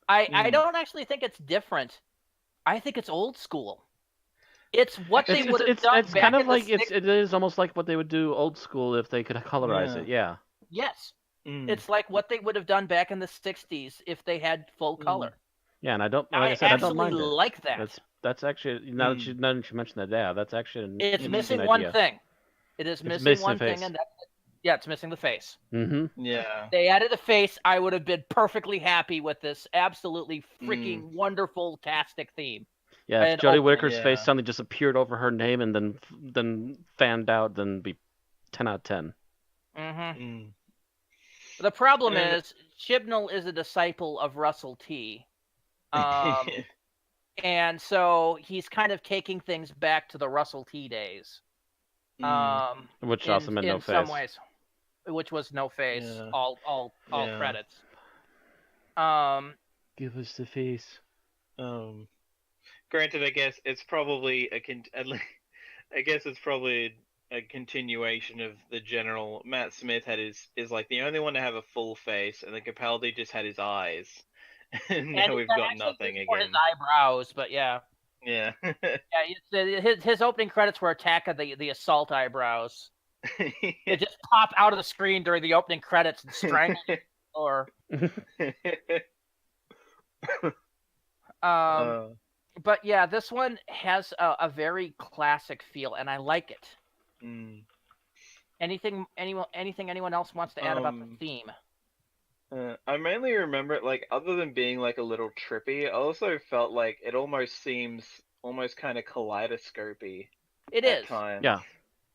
I don't actually think it's different. I think it's old school. It's what they would have done it's back kind of in like the it is almost like what they would do old school if they could colorize it. Yeah. Yes. It's like what they would have done back in the 60s if they had full color. Yeah, and I don't. Like I said, I don't mind it. Like that. That's actually now that you mention that, that's actually it's missing one thing. It is missing one thing, and it's missing the face. Yeah. They added a face. I would have been perfectly happy with this absolutely freaking wonderful, tastic theme. Yeah, if Jodie Whittaker's face suddenly just appeared over her name and then fanned out, then be 10 out of 10. The problem is Chibnall is a disciple of Russell T. And so he's kind of taking things back to the Russell T days. Which also meant no face. In some ways. Which was no face. All credits. Give us the face. Granted, I guess it's probably a continuation of the general. Matt Smith is like the only one to have a full face, and then Capaldi just had his eyes. And now we've got nothing again. His eyebrows, but yeah. Yeah. His opening credits were Attack of the Assault eyebrows. They just pop out of the screen during the opening credits and strangle or. But yeah, this one has a very classic feel, and I like it. Anything anyone else wants to add about the theme? I mainly remember it, like, other than being like a little trippy, I also felt like it almost seems kind of kaleidoscopy. It is. Times. Yeah.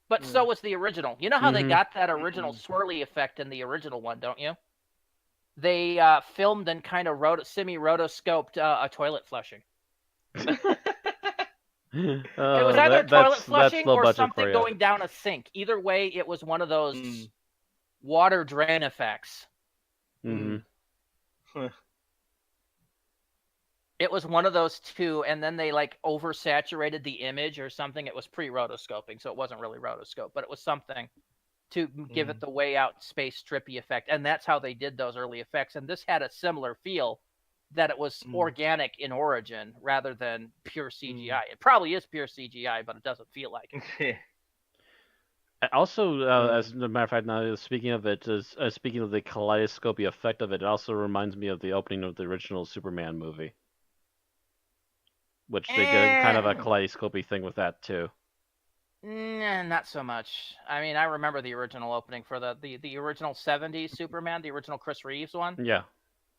But so was the original. You know how they got that original swirly effect in the original one, don't you? They filmed and kind of semi-rotoscoped a toilet flushing. It was either toilet flushing or something going down a sink. Either way, it was one of those water drain effects. Mm-hmm. It was one of those two, and then they like oversaturated the image or something. It was pre-rotoscoping, so it wasn't really rotoscope, but it was something to give it the way out space strippy effect. And that's how they did those early effects. And this had a similar feel, that it was organic in origin rather than pure CGI. It probably is pure CGI, but it doesn't feel like it. Also, as a matter of fact, now speaking of it, speaking of the kaleidoscopy effect of it, it also reminds me of the opening of the original Superman movie, which they did kind of a kaleidoscopy thing with that too. Not so much. I mean, I remember the original opening for the original 70s Superman, the original Chris Reeves one. Yeah.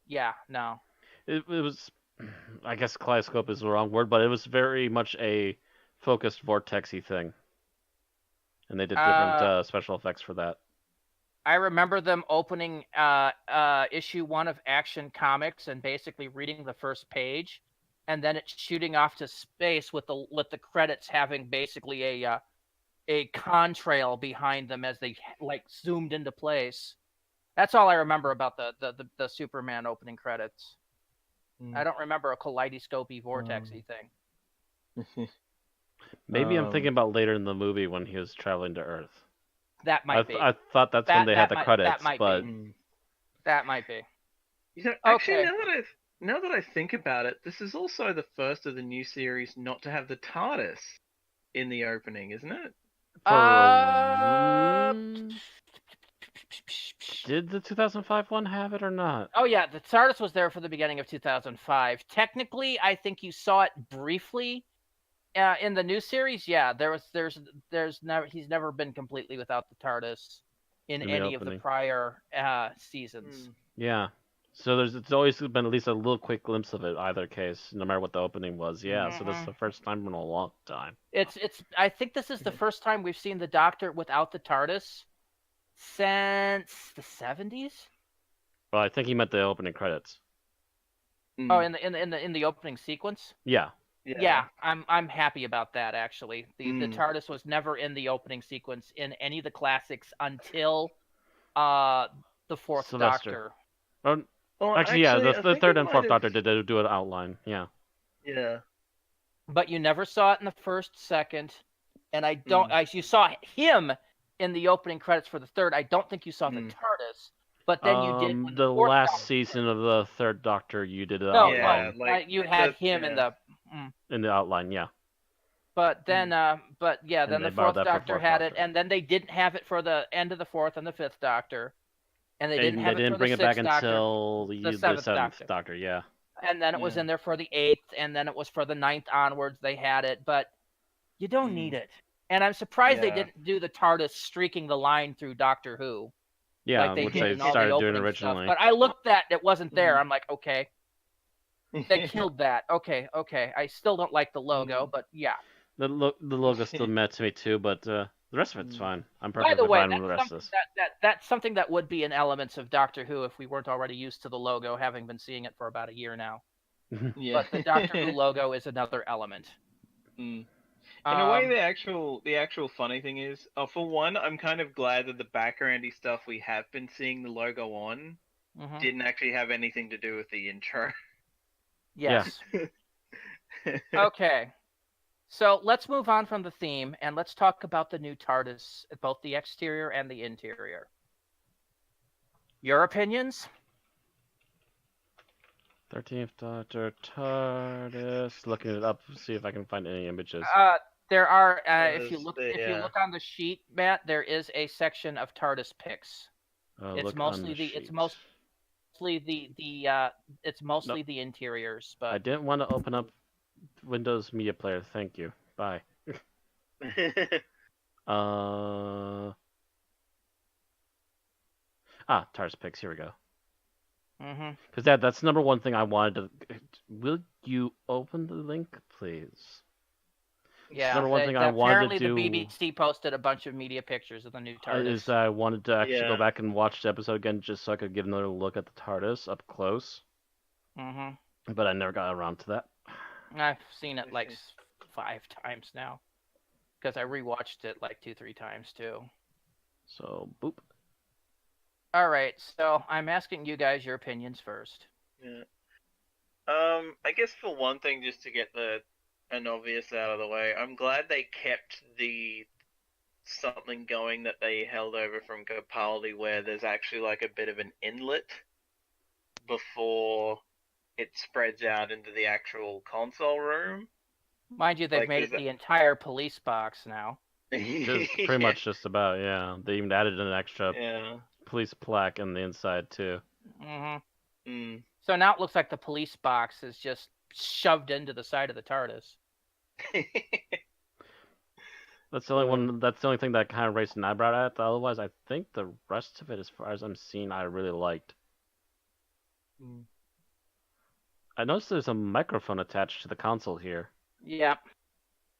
Yeah, no. It was, I guess kaleidoscope is the wrong word, but it was very much a focused vortexy thing. And they did different special effects for that. I remember them opening issue 1 of Action Comics and basically reading the first page, and then it's shooting off to space with the credits having basically a contrail behind them as they like zoomed into place. That's all I remember about the Superman opening credits. I don't remember a kaleidoscopy vortexy thing. Maybe I'm thinking about later in the movie when he was traveling to Earth. That might be. I thought that's when they had the credits, but that might be. You know, actually, now that I think about it, this is also the first of the new series not to have the TARDIS in the opening, isn't it? Did the 2005 one have it or not? Oh yeah, the TARDIS was there for the beginning of 2005. Technically, I think you saw it briefly in the new series. Yeah, there's never he's never been completely without the TARDIS in any of the prior seasons. Yeah. So it's always been at least a little quick glimpse of it, either case, no matter what the opening was. Yeah, so this is the first time in a long time. I think this is the first time we've seen the Doctor without the TARDIS since the 70s. Well, I think he meant the opening credits. Oh, in the opening sequence? Yeah. Yeah, I'm happy about that actually. The TARDIS was never in the opening sequence in any of the classics until the fourth Sylvester. Doctor. Actually, yeah, the third and fourth Doctor did do an outline. Yeah. Yeah. But you never saw it in the first, second, and I don't. You saw him in the opening credits for the third. I don't think you saw the TARDIS. But then you did the last season of the third Doctor. You did an outline. Yeah, you had him in the outline, yeah. But then, then the fourth Doctor had it, and then they didn't have it for the end of the fourth and the fifth Doctor, and they didn't have it for the sixth Doctor. Until the seventh Doctor, yeah. And then it was in there for the eighth, and then it was for the ninth onwards. They had it, but you don't need it. And I'm surprised they didn't do the TARDIS streaking the line through Doctor Who. Yeah, like they which did they in all started the doing opening originally. Stuff. But I looked at it wasn't there. I'm like, okay. They killed that. Okay. I still don't like the logo, but yeah. The logo still met to me too, but the rest of it's fine. I'm perfectly fine with the rest of this. That's something that would be in elements of Doctor Who if we weren't already used to the logo, having been seeing it for about a year now. But the Doctor Who logo is another element. In a way, the actual funny thing is, for one, I'm kind of glad that the backgroundy stuff we have been seeing the logo on didn't actually have anything to do with the intro. Yes. Okay. So let's move on from the theme and let's talk about the new TARDIS, both the exterior and the interior. Your opinions? 13th Doctor TARDIS. Looking it up, see if I can find any images. There are, if you look on the sheet, Matt, there is a section of TARDIS pics. It's mostly the interiors. But I didn't want to open up Windows Media Player. Thank you. Bye. TARDIS pics. Here we go. Because that's number one thing I wanted to. Will you open the link, please? Yeah, number one thing I wanted to do. Apparently, the BBC posted a bunch of media pictures of the new TARDIS. Is I wanted to actually go back and watch the episode again, just so I could get another look at the TARDIS up close. But I never got around to that. I've seen it like 5 times now, because I rewatched it like 2-3 times too. So boop. All right, so I'm asking you guys your opinions first. Yeah. I guess for one thing, just to get an obvious out of the way, I'm glad they kept the something going that they held over from Capaldi, where there's actually like a bit of an inlet before it spreads out into the actual console room. Mind you, they've Like, made it the entire police box now. Just pretty much just about, yeah. They even added an extra Yeah. police plaque on the inside too. Mm-hmm. Mm. So now it looks like the police box is just shoved into the side of the TARDIS. That's the only one. That's the only thing that kind of raised an eyebrow at. Otherwise, I think the rest of it, as far as I'm seeing, I really liked. Mm. I noticed there's a microphone attached to the console here. Yeah.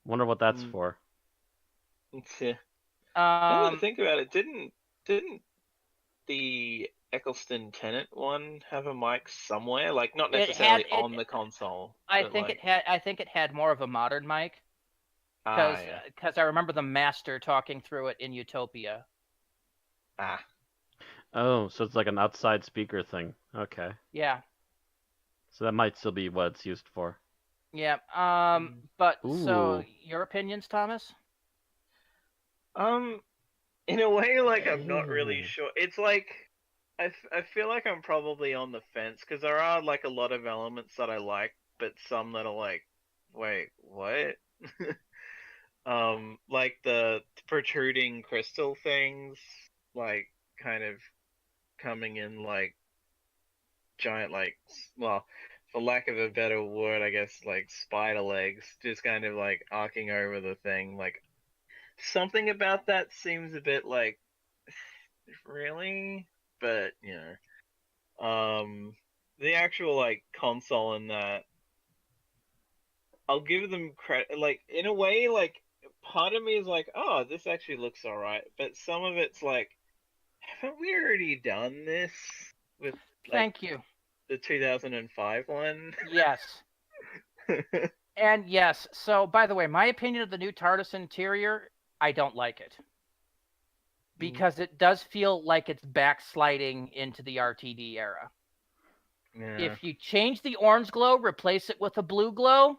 Wonder what that's for. Yeah. Now that I think about it, didn't the Eccleston Tennant one have a mic somewhere? Like, not necessarily on the console. I think it had more of a modern mic. Because I remember the Master talking through it in Utopia. Ah. Oh, so it's like an outside speaker thing. Okay. Yeah. So that might still be what it's used for. Yeah. But so your opinions, Thomas? In a way, like, I'm not really sure. It's like I feel like I'm probably on the fence because there are like a lot of elements that I like, but some that are like, wait, what? Like the protruding crystal things, like kind of coming in like giant, like, well, for lack of a better word, I guess, like spider legs, just kind of like arcing over the thing. Like, something about that seems a bit like, really? But, you know, the actual like console in that, I'll give them credit. Like, in a way, like, part of me is like, oh, this actually looks alright, but some of it's like, haven't we already done this with, like, Thank you. The 2005 one? Yes. And yes, so by the way, my opinion of the new TARDIS interior, I don't like it. Because it does feel like it's backsliding into the RTD era. Yeah. If you change the orange glow, replace it with a blue glow,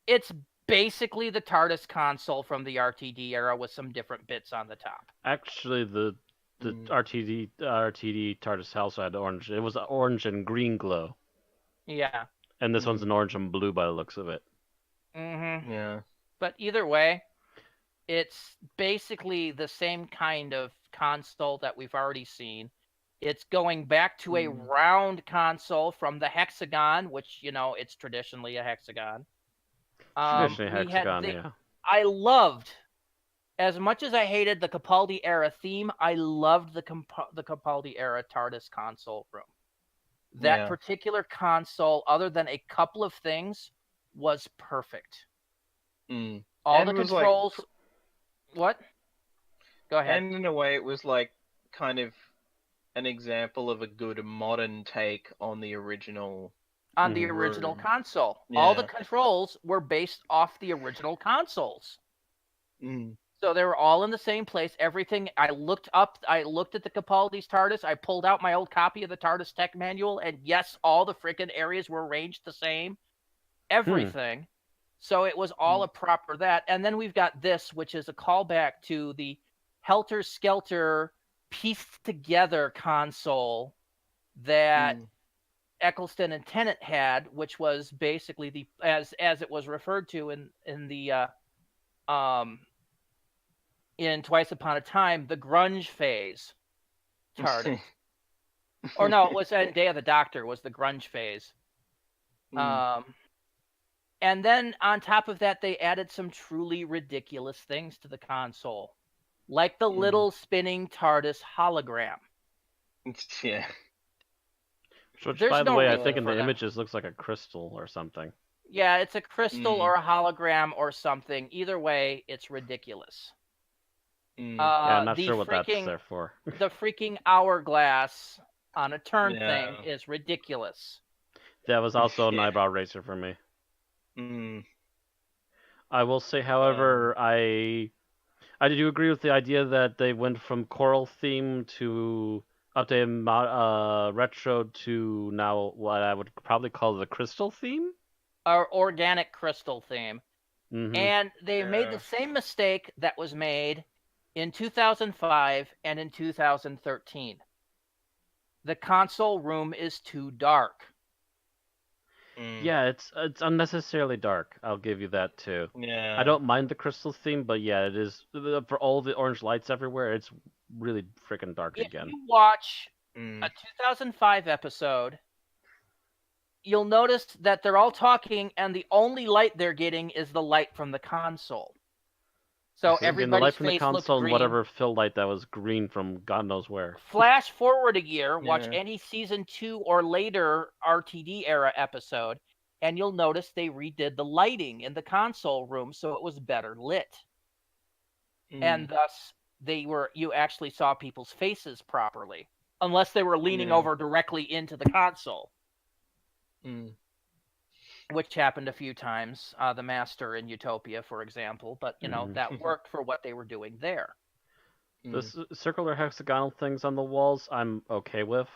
it's basically the TARDIS console from the RTD era with some different bits on the top. Actually, the RTD TARDIS also had orange. It was orange and green glow. Yeah. And this one's an orange and blue by the looks of it. Mm-hmm. Yeah. But either way, it's basically the same kind of console that we've already seen. It's going back to a round console from the hexagon, which, you know, it's traditionally a hexagon. Traditionally hexagon, yeah. I loved, as much as I hated the Capaldi era theme, I loved the Capaldi era TARDIS console room. That particular console, other than a couple of things, was perfect. All the controls. What? Go ahead. And in a way, it was like kind of an example of a good modern take on the original. On the original console. Yeah. All the controls were based off the original consoles. So they were all in the same place. Everything, I looked at the Capaldi's TARDIS, I pulled out my old copy of the TARDIS tech manual, and yes, all the freaking areas were arranged the same. Everything. So it was all a proper that. And then we've got this, which is a callback to the Helter Skelter pieced together console that Eccleston and Tennant had, which was basically the as it was referred to in Twice Upon a Time, the grunge phase TARDIS. Or no, it was in Day of the Doctor was the grunge phase. And then on top of that, they added some truly ridiculous things to the console, like the little spinning TARDIS hologram. Yeah. Which, by the way, I think in the images looks like a crystal or something. Yeah, it's a crystal or a hologram or something. Either way, it's ridiculous. Yeah, I'm not sure what that's there for. The freaking hourglass on a turn thing is ridiculous. That was also an eyebrow raiser for me. I will say, however, I do agree with the idea that they went from choral theme to retro to now what I would probably call the crystal theme. Our organic crystal theme. Mm-hmm. And they made the same mistake that was made in 2005 and in 2013. The console room is too dark. Yeah, it's unnecessarily dark. I'll give you that too. Yeah. I don't mind the crystal theme, but yeah, it is for all the orange lights everywhere. It's really freaking dark again. If you watch a 2005 episode, you'll notice that they're all talking, and the only light they're getting is the light from the console. So everybody's the light from face the console looks green. and whatever fill light that was green from God knows where. Flash forward a year, watch any season 2 or later RTD era episode, and you'll notice they redid the lighting in the console room so it was better lit. And thus you actually saw people's faces properly, unless they were leaning over directly into the console. Which happened a few times, the Master in Utopia, for example, but that worked for what they were doing there. The circular hexagonal things on the walls, I'm okay with.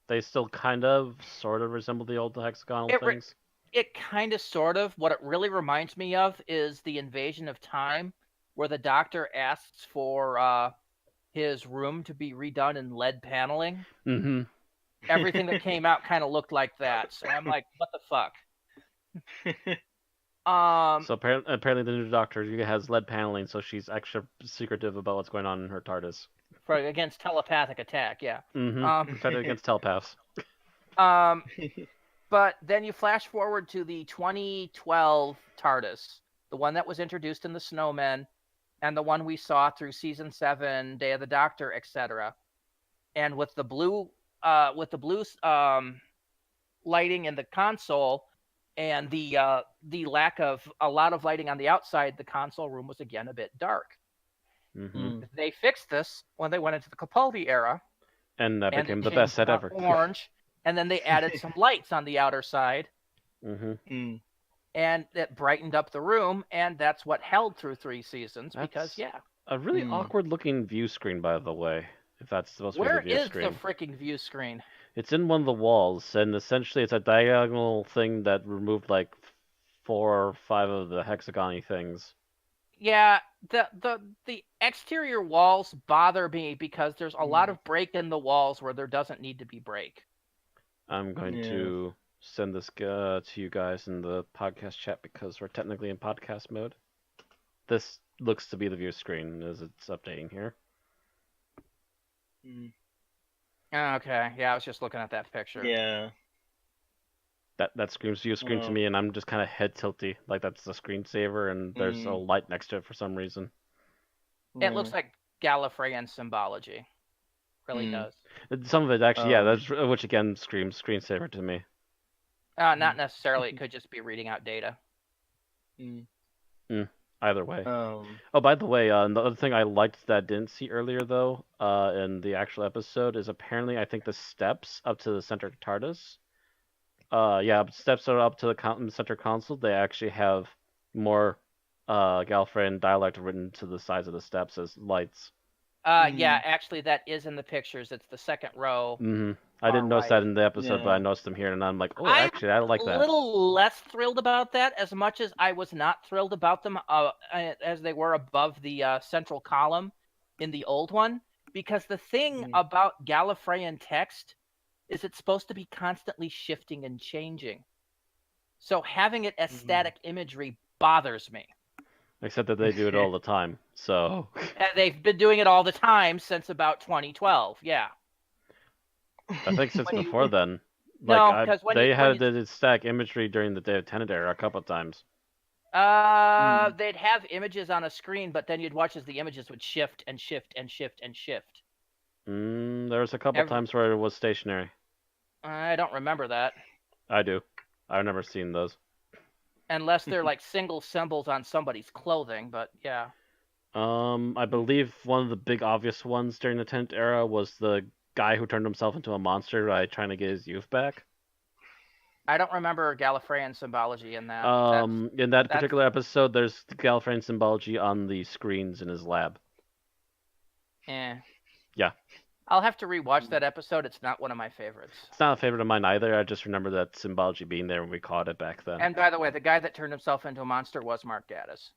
They still kind of, sort of resemble the old hexagonal things. It kind of, sort of. What it really reminds me of is the Invasion of Time, where the Doctor asks for his room to be redone in lead paneling. Mm-hmm. Everything that came out kind of looked like that. So I'm like, what the fuck? So apparently the new Doctor has lead paneling, so she's extra secretive about what's going on in her TARDIS. Against telepathic attack, yeah. Mm-hmm. Protected against telepaths. But then you flash forward to the 2012 TARDIS, the one that was introduced in the Snowmen, and the one we saw through season 7, Day of the Doctor, etc. And with the blue lighting in the console and the lack of a lot of lighting on the outside, the console room was again a bit dark. Mm-hmm. They fixed this when they went into the Capaldi era, and that became the best set ever. Orange, and then they added some lights on the outer side, and it brightened up the room, and that's what held through 3 seasons. Because a really awkward looking view screen, by the way. If that's supposed to be the view screen. Where is the freaking view screen? It's in one of the walls, and essentially it's a diagonal thing that removed like 4 or 5 of the hexagon-y things. Yeah, the exterior walls bother me because there's a lot of break in the walls where there doesn't need to be break. I'm going to send this to you guys in the podcast chat because we're technically in podcast mode. This looks to be the view screen as it's updating here. Okay, yeah, I was just looking at that picture. Yeah. That screams view screen to me, and I'm just kind of head tilty, like that's the screensaver, and there's a light next to it for some reason. It looks like Gallifreyan symbology. Really does. Some of it actually, that's which again screams screensaver to me. Not necessarily. It could just be reading out data. Either way. Oh, by the way, the other thing I liked that I didn't see earlier, though, in the actual episode, is apparently, I think, the steps up to the center TARDIS. Steps are up to the center console. They actually have more Gallifreyan dialect written to the sides of the steps as lights. Yeah, actually, that is in the pictures. It's the second row. I didn't notice that in the episode, but I noticed them here, and I'm like, actually, I like that. I'm a little less thrilled about that, as much as I was not thrilled about them as they were above the central column in the old one, because the thing about Gallifreyan text is it's supposed to be constantly shifting and changing. So having it as static imagery bothers me. Except that they do it all the time, so... And they've been doing it all the time since about 2012, yeah. I think since before then. No, because they had static imagery during the Day of Tenet era a couple of times. They'd have images on a screen, but then you'd watch as the images would shift and shift and shift and shift. There was a couple times where it was stationary. I don't remember that. I do. I've never seen those. Unless they're like single symbols on somebody's clothing, but yeah. I believe one of the big obvious ones during the Tenet era was the guy who turned himself into a monster by trying to get his youth back. I don't remember Gallifreyan symbology in that. In that particular episode, there's the Gallifreyan symbology on the screens in his lab. Yeah. I'll have to rewatch that episode. It's not one of my favorites. It's not a favorite of mine either. I just remember that symbology being there when we caught it back then. And by the way, the guy that turned himself into a monster was Mark Gatiss.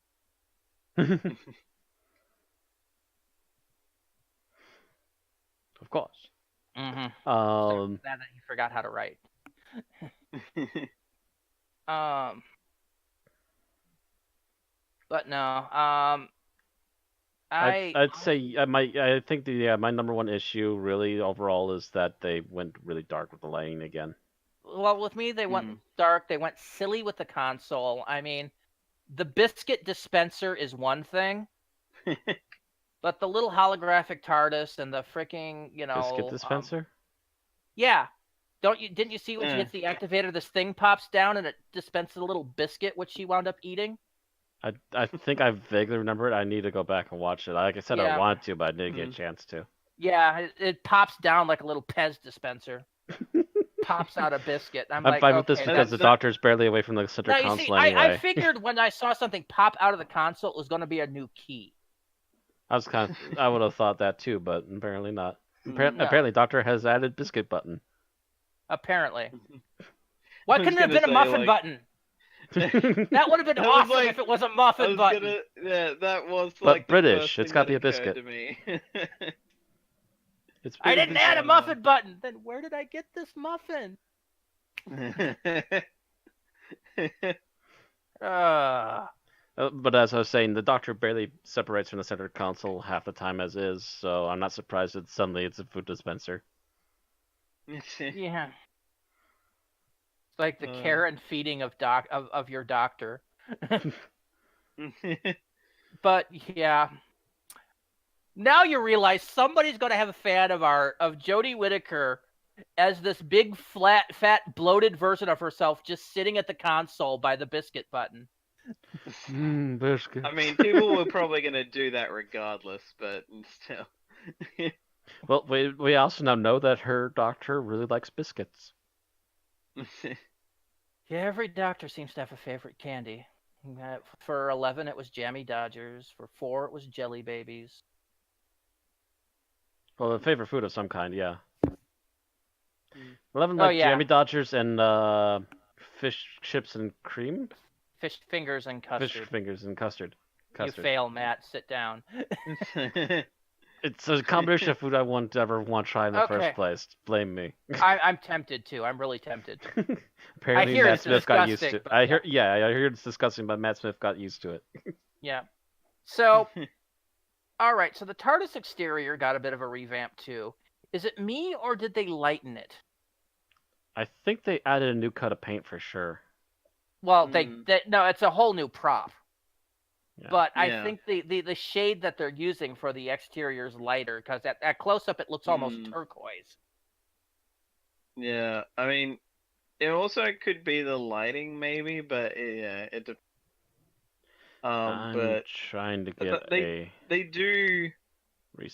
Of course. Mm-hmm. So glad that he forgot how to write. But no. I'd say I think my number one issue really overall is that they went really dark with the lighting again. Well, with me, they went dark. They went silly with the console. I mean, the biscuit dispenser is one thing, but the little holographic TARDIS and the freaking, Biscuit dispenser? Yeah. Didn't you see when she hits the activator, this thing pops down and it dispenses a little biscuit, which she wound up eating? I think I vaguely remember it. I need to go back and watch it. Like I said, I wanted to, but I didn't get a chance to. Yeah, it pops down like a little Pez dispenser. Pops out a biscuit. I'm like, fine with this because the doctor's barely away from the center console anyway. I figured when I saw something pop out of the console, it was going to be a new key. I would have thought that too, but apparently not. Apparently, Doctor has added biscuit button. Apparently. Why couldn't it have been a muffin button? That would have been awesome if it was a muffin button. Yeah, that was but British. It's got to be a biscuit. To me. I didn't add a muffin button. Then where did I get this muffin? But as I was saying, the Doctor barely separates from the center console half the time as is, so I'm not surprised that suddenly it's a food dispenser. Yeah. It's like the care and feeding of your doctor. But yeah. Now you realize somebody's going to have a fan of Jodie Whittaker as this big, fat, bloated version of herself just sitting at the console by the biscuit button. Biscuit. I mean, people were probably going to do that regardless, but still. Well, we also now know that her doctor really likes biscuits. Yeah, every doctor seems to have a favorite candy. For 11, it was Jammy Dodgers. For 4, it was Jelly Babies. Well, a favorite food of some kind, yeah. 11 like Jammy Dodgers and fish chips and cream? Fish fingers and custard. Fish fingers and custard. You fail, Matt. Sit down. It's a combination of food I won't ever want to try in the first place. Blame me. I'm tempted to. I'm really tempted. Apparently, Matt Smith got used to it. I hear it's disgusting, but Matt Smith got used to it. Yeah. So, all right. So the TARDIS exterior got a bit of a revamp too. Is it me or did they lighten it? I think they added a new coat of paint for sure. Well, no, it's a whole new prop. Yeah. But I think the shade that they're using for the exterior is lighter because at close up it looks almost turquoise. Yeah, I mean, it also could be the lighting maybe, but it. I'm trying to get they do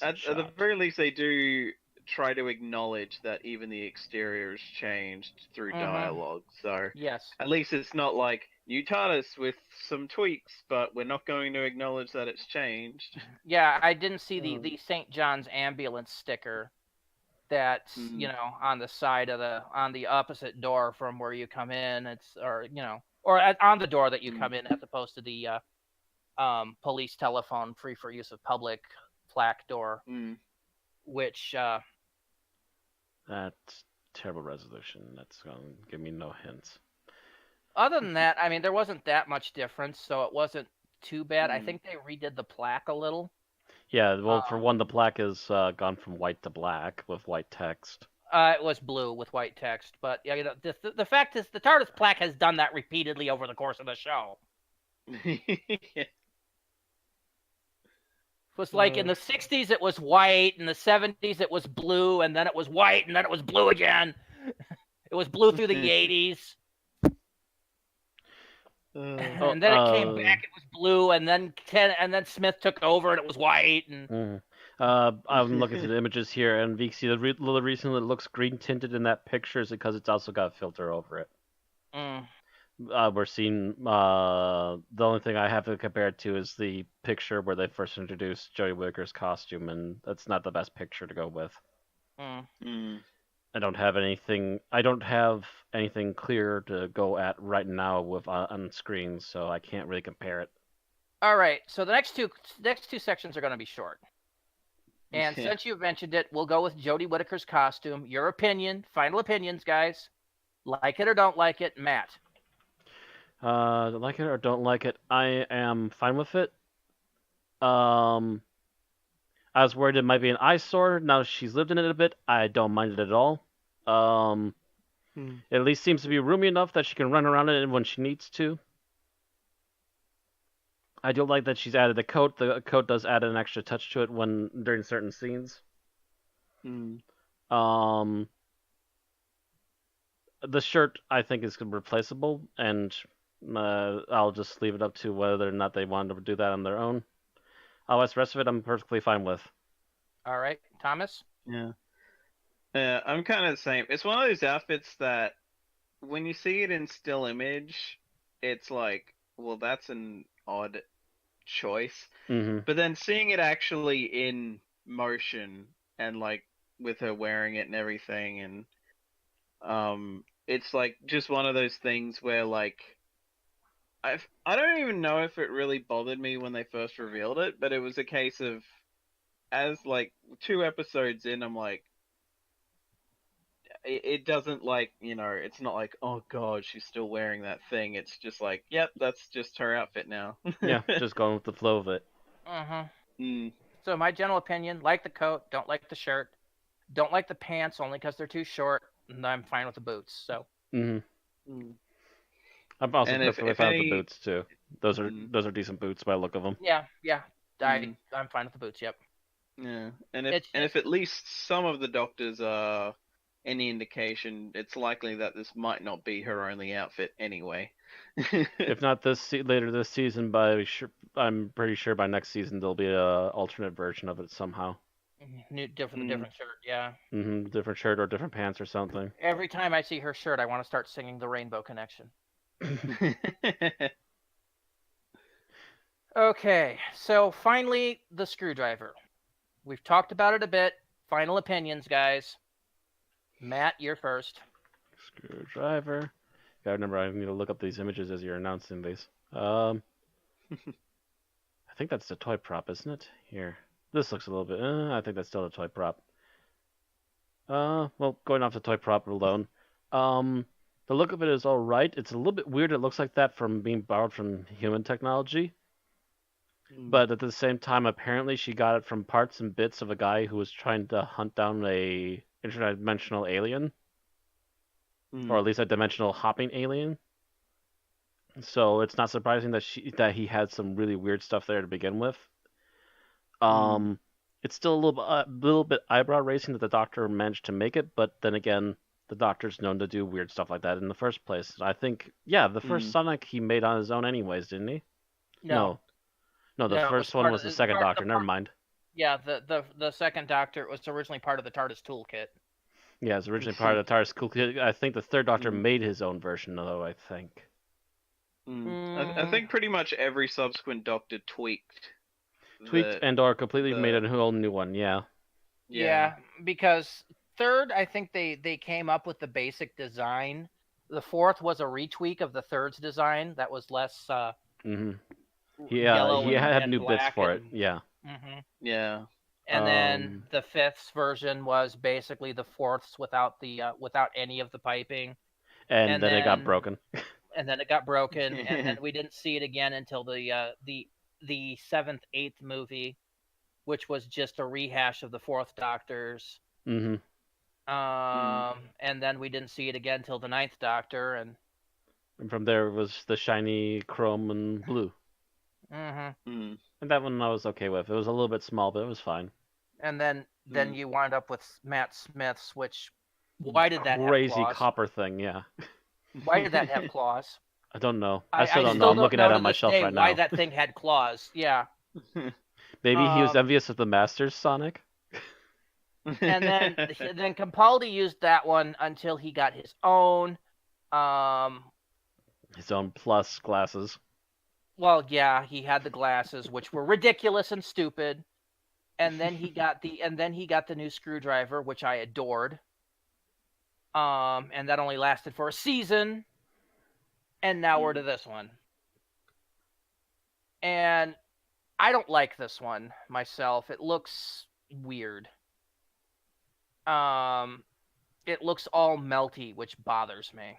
at the very least they do try to acknowledge that even the exterior has changed through dialogue. So yes, at least it's not like new TARDIS with some tweaks, but we're not going to acknowledge that it's changed. Yeah, I didn't see the St. John's ambulance sticker that's on the side of on the opposite door from where you come in. Or on the door that you come in as opposed to the police telephone free for use of public plaque door, which that's terrible resolution. That's going to give me no hints. Other than that, I mean, there wasn't that much difference, so it wasn't too bad. I think they redid the plaque a little. Yeah, well, for one, the plaque is gone from white to black with white text. It was blue with white text, but the fact is, the TARDIS plaque has done that repeatedly over the course of the show. It was like in the 60s it was white, in the 70s it was blue, and then it was white, and then it was blue again. It was blue through the 80s. And then it came back, it was blue, and then Smith took over and it was white. And I'm looking at the images here, and Vixie, the reason it looks green tinted in that picture is because it's also got a filter over it. We're seeing the only thing I have to compare it to is the picture where they first introduced Jodie Whittaker's costume, and that's not the best picture to go with. I don't have anything. I don't have anything clear to go at right now with on screen, so I can't really compare it. All right, so the next two sections are going to be short. And since you've mentioned it, we'll go with Jodie Whittaker's costume. Your opinion, final opinions, guys. Like it or don't like it, Matt. Like it or don't like it, I am fine with it. I was worried it might be an eyesore. Now that she's lived in it a bit, I don't mind it at all. It at least seems to be roomy enough that she can run around in it when she needs to. I do like that she's added the coat. The coat does add an extra touch to it during certain scenes. The shirt I think is replaceable, and I'll just leave it up to whether or not they wanted to do that on their own. Otherwise, the rest of it I'm perfectly fine with. All right, Thomas? Yeah, I'm kind of the same. It's one of those outfits that when you see it in still image, it's like, well, that's an odd choice. But then seeing it actually in motion and like with her wearing it and everything, and it's like just one of those things where like I don't even know if it really bothered me when they first revealed it, but it was a case of as like 2 episodes in, I'm like, it doesn't like, it's not like, oh god, she's still wearing that thing. It's just like, yep, that's just her outfit now. Yeah, just going with the flow of it. So my general opinion, like the coat, don't like the shirt, don't like the pants only because they're too short, and I'm fine with the boots. So. I'm also perfectly fine with the boots too. Those are decent boots by the look of them. Yeah. I'm fine with the boots. Yep. Yeah, and if at least some of the doctors are any indication, it's likely that this might not be her only outfit anyway. If not later this season, I'm pretty sure by next season there'll be a alternate version of it somehow. Different shirt, yeah. Different shirt or different pants or something. Every time I see her shirt, I want to start singing the Rainbow Connection. Okay, so finally, the screwdriver. We've talked about it a bit. Final opinions, guys. Matt, you're first. Screwdriver. Gotta remember, I need to look up these images as you're announcing these. I think that's the toy prop, isn't it? Here. This looks a little bit... I think that's still a toy prop. Well, going off the toy prop alone. The look of it is alright. It's a little bit weird. It looks like that from being borrowed from human technology. But at the same time, apparently she got it from parts and bits of a guy who was trying to hunt down a interdimensional alien. Or at least a dimensional hopping alien. So it's not surprising that he had some really weird stuff there to begin with. It's still a little bit eyebrow raising that the Doctor managed to make it, but then again, the Doctor's known to do weird stuff like that in the first place. I think, the first Sonic he made on his own anyways, didn't he? No, the first one was the second Doctor. Never mind. Yeah, the second Doctor was originally part of the TARDIS toolkit. Yeah, it was originally part of the TARDIS toolkit. I think the third Doctor made his own version, though, I think. I think pretty much every subsequent Doctor tweaked and or completely made a whole new one, yeah. Yeah, because third, I think they came up with the basic design. The fourth was a retweak of the third's design that was less yellow he had new bits for it. Yeah. Yeah. And then the fifth's version was basically the fourth's without any of the piping. And then it got broken. And then it got broken, and then we didn't see it again until the seventh, eighth movie, which was just a rehash of the fourth Doctor's. And then we didn't see it again until the ninth Doctor, and from there it was the shiny chrome and blue. And that one I was okay with. It was a little bit small, but it was fine. And then you wind up with Matt Smith's, which why did that crazy have claws? Copper thing? Yeah. Why did that have claws? I don't know. I still don't know. I'm looking at it on my shelf right now. Why that thing had claws? Yeah. Maybe he was envious of the Masters Sonic. And then Capaldi used that one until he got his own. His own plus glasses. Well, yeah, he had the glasses, which were ridiculous and stupid. And then he got the new screwdriver, which I adored. And that only lasted for a season. And now we're to this one. And I don't like this one myself. It looks weird. It looks all melty, which bothers me.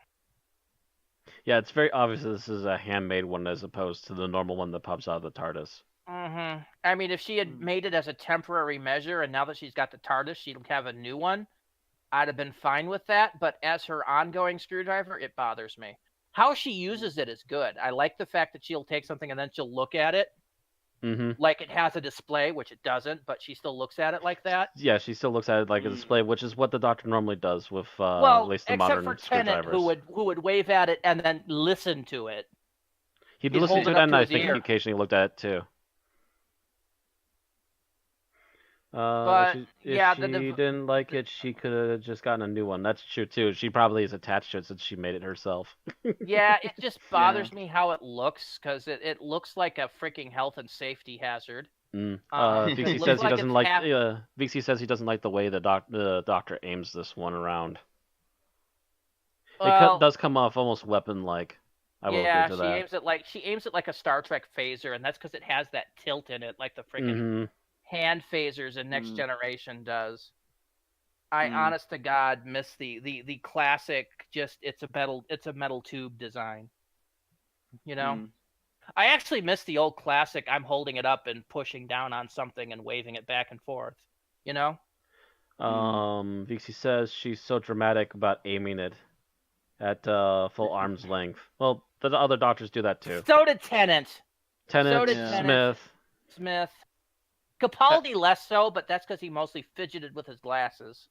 Yeah, it's very obvious that this is a handmade one as opposed to the normal one that pops out of the TARDIS. Mm-hmm. I mean, if she had made it as a temporary measure, and now that she's got the TARDIS, she'd have a new one, I'd have been fine with that. But as her ongoing screwdriver, it bothers me. How she uses it is good. I like the fact that she'll take something and then she'll look at it like it has a display, which it doesn't, but she still looks at it like that. Yeah, she still looks at it like a display, which is what the Doctor normally does with Well, at least the except modern for Tennant, screwdrivers. who would wave at it and then listen to it. He'd He'd listen hold to it it, up and to I his think ear. he occasionally looked at it too. But if yeah, she didn't like it, she could have just gotten a new one. That's true too. She probably is attached to it since she made it herself. yeah, it just bothers me how it looks, because it looks like a freaking health and safety hazard. Vixie it says looks he like doesn't it's like. half- Vixie says he doesn't like the way the Doctor aims this one around. Well, It does come off almost weapon-like. I will yeah, agree to that. she aims it like a Star Trek phaser, and that's because it has that tilt in it, like the freaking hand phasers in Next Generation does. I honest to God miss the classic, just it's a metal tube design. You know? I actually miss the old classic, I'm holding it up and pushing down on something and waving it back and forth. You know? Vixie says she's so dramatic about aiming it at full arm's length. Well, the other Doctors do that too. So did Tennant. Tennant, Smith. Capaldi less so, but that's because he mostly fidgeted with his glasses.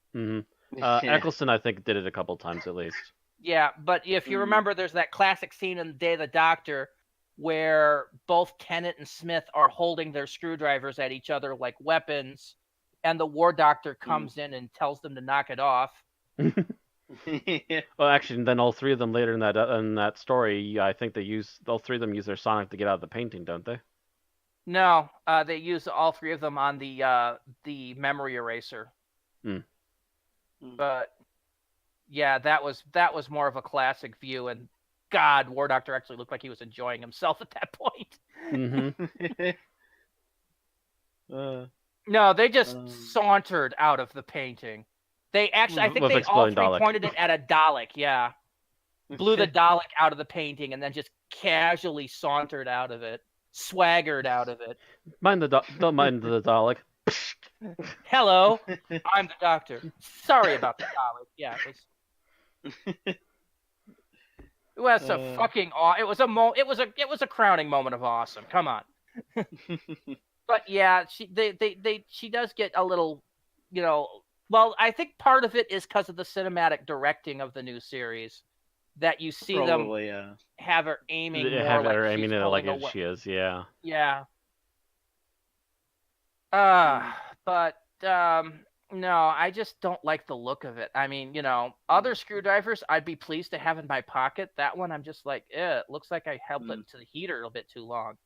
Eccleston, I think, did it a couple times at least. Yeah, but if you remember, there's that classic scene in The Day of the Doctor where both Tennant and Smith are holding their screwdrivers at each other like weapons, and the War Doctor comes in and tells them to knock it off. Well, actually, then all three of them later in that story, I think all three of them use their sonic to get out of the painting, don't they? No, they use all three of them on the memory eraser. But yeah, that was more of a classic view, and God, War Doctor actually looked like he was enjoying himself at that point. No, they just sauntered out of the painting. They actually, I think they all three pointed it at a Dalek. Yeah, blew the Dalek out of the painting, and then just casually sauntered out of it. Swaggered out of it. Don't mind the Dalek. Hello, I'm the Doctor. Sorry about the Dalek. Yeah, it was a fucking it was a crowning moment of awesome. Come on. But yeah, she does get a little, well, I think part of it is because of the cinematic directing of the new series. That you see them have her aiming more have like her she's aiming it like away. she is, yeah. Yeah. But no, I just don't like the look of it. I mean, other screwdrivers I'd be pleased to have in my pocket. That one I'm just like, it looks like I held it to the heater a bit too long.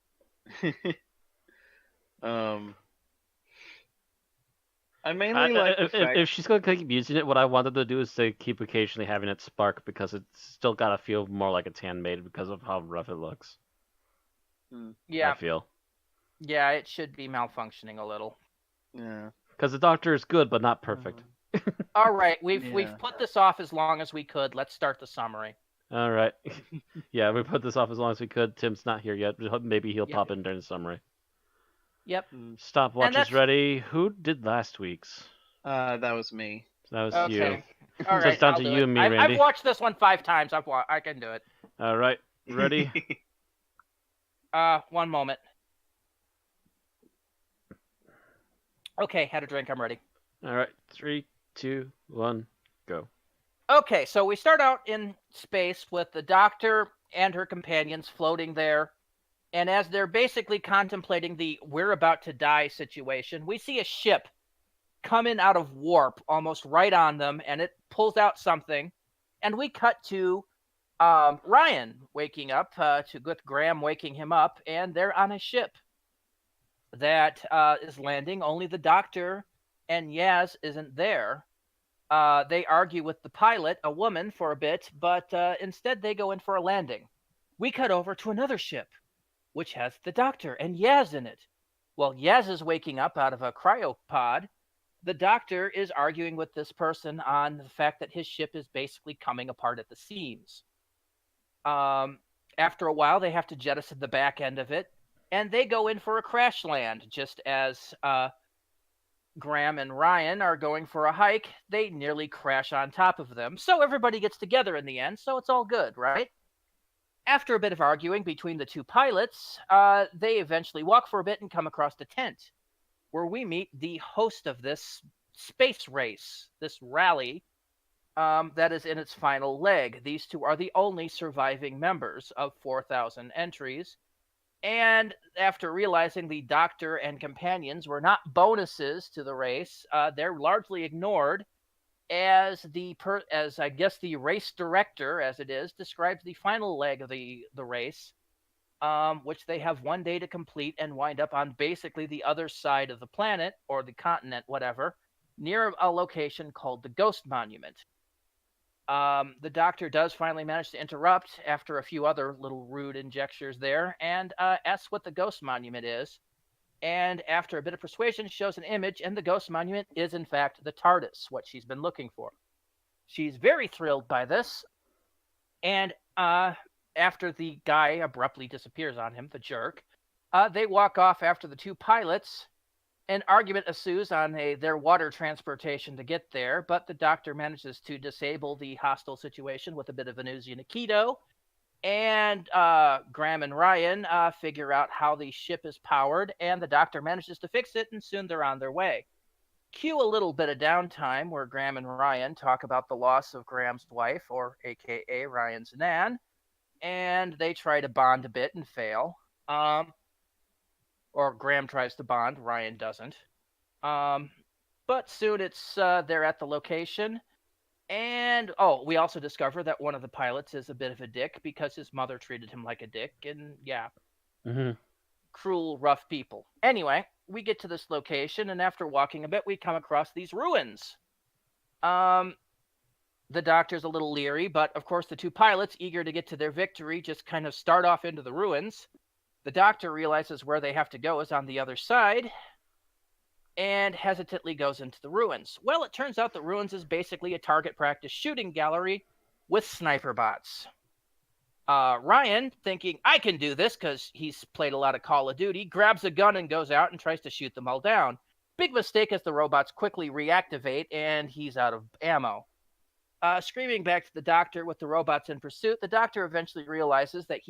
I mainly like the fact... If she's going to keep using it, what I wanted to do is to keep occasionally having it spark, because it's still got to feel more like it's handmade because of how rough it looks. Yeah. I feel. Yeah, it should be malfunctioning a little. Yeah. Because the Doctor is good, but not perfect. All right, we've put this off as long as we could. Let's start the summary. All right. Yeah, we put this off as long as we could. Tim's not here yet. Maybe he'll pop in during the summary. Yep. Stopwatch is ready. Who did last week's? That was me. That was you. All So right, it's down to you and me, Randy. I've watched this one 5 times. I can do it. All right. Ready? 1 moment. Okay, had a drink. I'm ready. All right. 3, 2, 1, go. Okay, so we start out in space with the Doctor and her companions floating there. And as they're basically contemplating the we're about to die situation, we see a ship coming out of warp almost right on them, and it pulls out something. And we cut to Ryan waking up, with Graham waking him up, and they're on a ship. that is landing. Only the Doctor and Yaz isn't there. They argue with the pilot, a woman, for a bit, but instead they go in for a landing. We cut over to another ship, which has the Doctor and Yaz in it. While Yaz is waking up out of a cryopod, the Doctor is arguing with this person on the fact that his ship is basically coming apart at the seams. After a while, they have to jettison the back end of it, and they go in for a crash land. Just as Graham and Ryan are going for a hike, they nearly crash on top of them. So everybody gets together in the end, so it's all good, right? After a bit of arguing between the two pilots, they eventually walk for a bit and come across a tent, where we meet the host of this space race, this rally, that is in its final leg. These two are the only surviving members of 4,000 entries. And after realizing the Doctor and companions were not bonuses to the race, they're largely ignored as I guess the race director, as it is, describes the final leg of the race, which they have one day to complete and wind up on basically the other side of the planet, or the continent, whatever, near a location called the Ghost Monument. The Doctor does finally manage to interrupt after a few other little rude injectures there, and asks what the Ghost Monument is. And after a bit of persuasion, shows an image, and the Ghost Monument is in fact the TARDIS, what she's been looking for. She's very thrilled by this, and after the guy abruptly disappears on him, the jerk, they walk off after the two pilots. An argument ensues on their water transportation to get there, but the Doctor manages to disable the hostile situation with a bit of an Uzi Nikito, and Graham and Ryan figure out how the ship is powered, and the Doctor manages to fix it, and soon they're on their way. Cue a little bit of downtime where Graham and Ryan talk about the loss of Graham's wife, or aka Ryan's Nan, and they try to bond a bit and fail. Or Graham tries to bond, Ryan doesn't. But soon they're at the location. And, we also discover that one of the pilots is a bit of a dick because his mother treated him like a dick. And, yeah. Mm-hmm. Cruel, rough people. Anyway, we get to this location, and after walking a bit, we come across these ruins. The Doctor's a little leery, but, of course, the two pilots, eager to get to their victory, just kind of start off into the ruins. The Doctor realizes where they have to go is on the other side, and hesitantly goes into the ruins. Well, it turns out the ruins is basically a target practice shooting gallery with sniper bots. Ryan, thinking, I can do this because he's played a lot of Call of Duty, grabs a gun and goes out and tries to shoot them all down. Big mistake as the robots quickly reactivate and he's out of ammo. Screaming back to the Doctor with the robots in pursuit, the Doctor eventually realizes that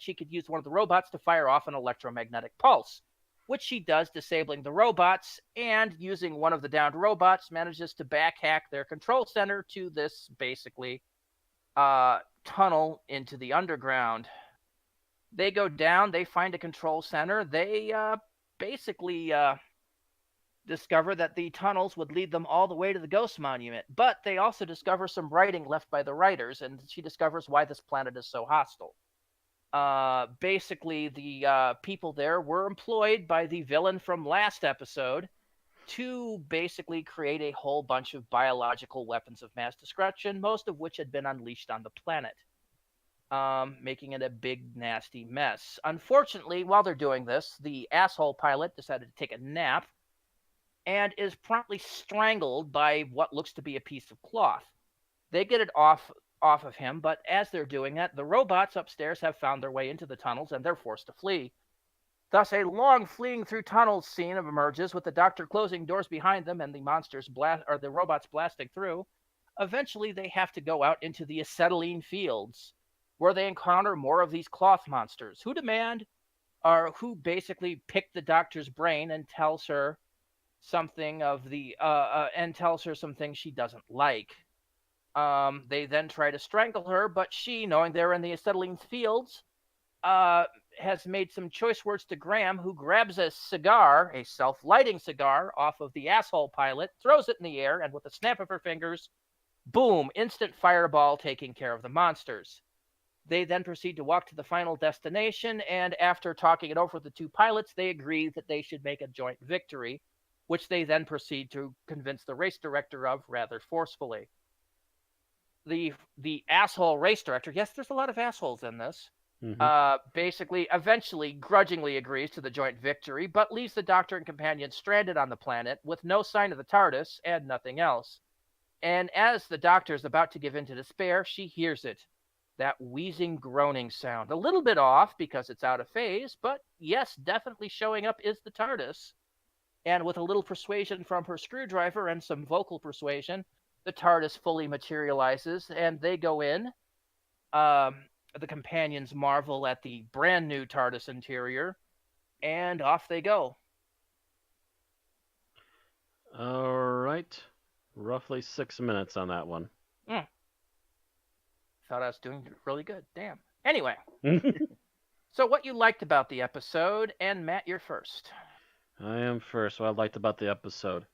she could use one of the robots to fire off an electromagnetic pulse, which she does, disabling the robots, and using one of the downed robots, manages to backhack their control center to this, basically, tunnel into the underground. They go down, they find a control center, they basically discover that the tunnels would lead them all the way to the Ghost Monument, but they also discover some writing left by the writers, and she discovers why this planet is so hostile. Basically, the people there were employed by the villain from last episode to basically create a whole bunch of biological weapons of mass destruction, most of which had been unleashed on the planet, making it a big, nasty mess. Unfortunately, while they're doing this, the asshole pilot decided to take a nap and is promptly strangled by what looks to be a piece of cloth. They get it off of him, but as they're doing that, the robots upstairs have found their way into the tunnels and they're forced to flee. Thus, a long fleeing through tunnels scene emerges with the Doctor closing doors behind them and the robots blasting through. Eventually, they have to go out into the acetylene fields, where they encounter more of these cloth monsters, who basically pick the Doctor's brain and tells her something tells her some things she doesn't like. They then try to strangle her, but she, knowing they're in the acetylene fields, has made some choice words to Graham, who grabs a cigar, a self-lighting cigar, off of the asshole pilot, throws it in the air, and with a snap of her fingers, boom, instant fireball taking care of the monsters. They then proceed to walk to the final destination, and after talking it over with the two pilots, they agree that they should make a joint victory, which they then proceed to convince the race director of rather forcefully. The asshole race director, yes, there's a lot of assholes in this, basically, eventually, grudgingly agrees to the joint victory, but leaves the Doctor and companion stranded on the planet with no sign of the TARDIS and nothing else. And as the Doctor is about to give in to despair, she hears it. That wheezing, groaning sound. A little bit off because it's out of phase, but yes, definitely showing up is the TARDIS. And with a little persuasion from her screwdriver and some vocal persuasion, the TARDIS fully materializes, and they go in. The companions marvel at the brand new TARDIS interior, and off they go. All right. Roughly 6 minutes on that one. Thought I was doing really good. Damn. Anyway. So what you liked about the episode, and Matt, you're first. I am first. What I liked about the episode.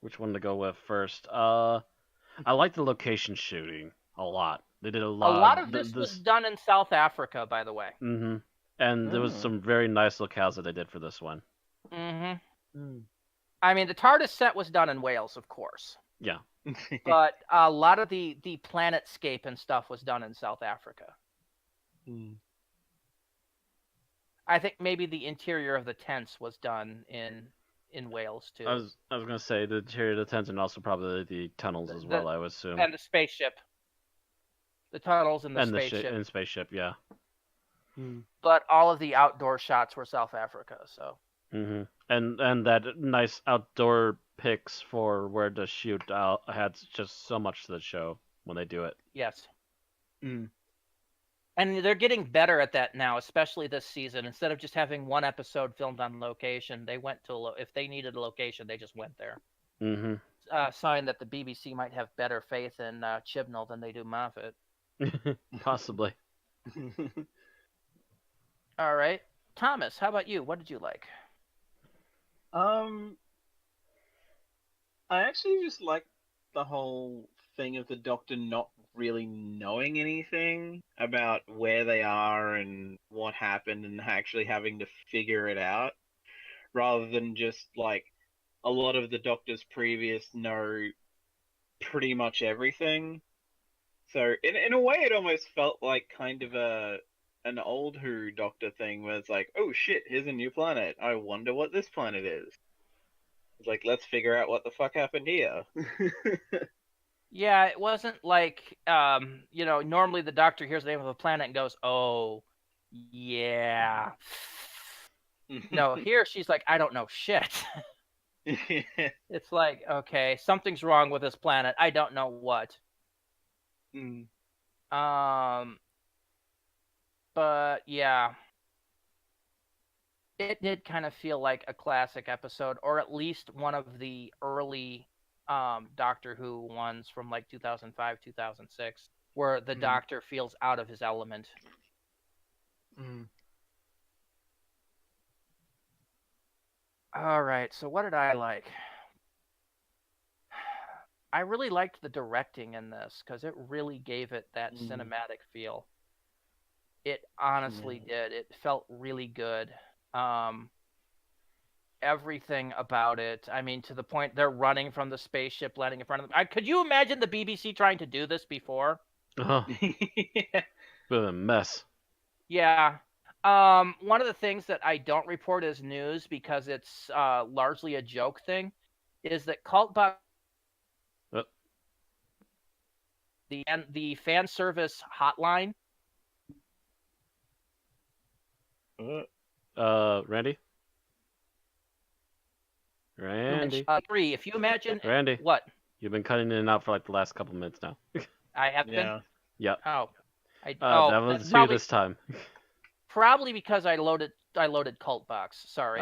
Which one to go with first? I like the location shooting a lot. They did a lot. A lot of this was done in South Africa, by the way. And there was some very nice locales that they did for this one. I mean, the TARDIS set was done in Wales, of course. Yeah. But a lot of the planetscape and stuff was done in South Africa. I think maybe the interior of the tents was done in Wales too. I was gonna say the interior of the tents and also probably the tunnels as well. I would assume. And the spaceship. The tunnels and the spaceship. And spaceship, yeah. But all of the outdoor shots were South Africa, so. And that nice outdoor pics for where to shoot had just so much to the show when they do it. Yes. And they're getting better at that now, especially this season. Instead of just having one episode filmed on location, they went to if they needed a location, they just went there. Sign that the BBC might have better faith in Chibnall than they do Moffat. Possibly. All right, Thomas, how about you? What did you like? I actually just like the whole thing of the Doctor not really knowing anything about where they are and what happened and actually having to figure it out, rather than just like a lot of the Doctors previous know pretty much everything. So in a way it almost felt like kind of an old Who Doctor thing where it's like, oh shit, here's a new planet. I wonder what this planet is. It's like, let's figure out what the fuck happened here. Yeah, it wasn't like, normally the Doctor hears the name of a planet and goes, oh, yeah. No, here she's like, I don't know shit. It's like, okay, something's wrong with this planet. I don't know what. But yeah, it did kind of feel like a classic episode, or at least one of the early Doctor Who ones from like 2005, 2006, where the Doctor feels out of his element. All right, so what did I like? I really liked the directing in this because it really gave it that cinematic feel. It honestly did. It felt really good. Everything about it. I mean, to the point they're running from the spaceship, landing in front of them. Could you imagine the BBC trying to do this before? Bit of a mess. Yeah. One of the things that I don't report as news because it's largely a joke thing is that Cultbox, the fan service hotline. Randy? Randy? If you imagine... Randy? What? You've been cutting in and out for like the last couple minutes now. I have been? Yep. Oh. That was you this time. Probably because I loaded Cultbox. Sorry.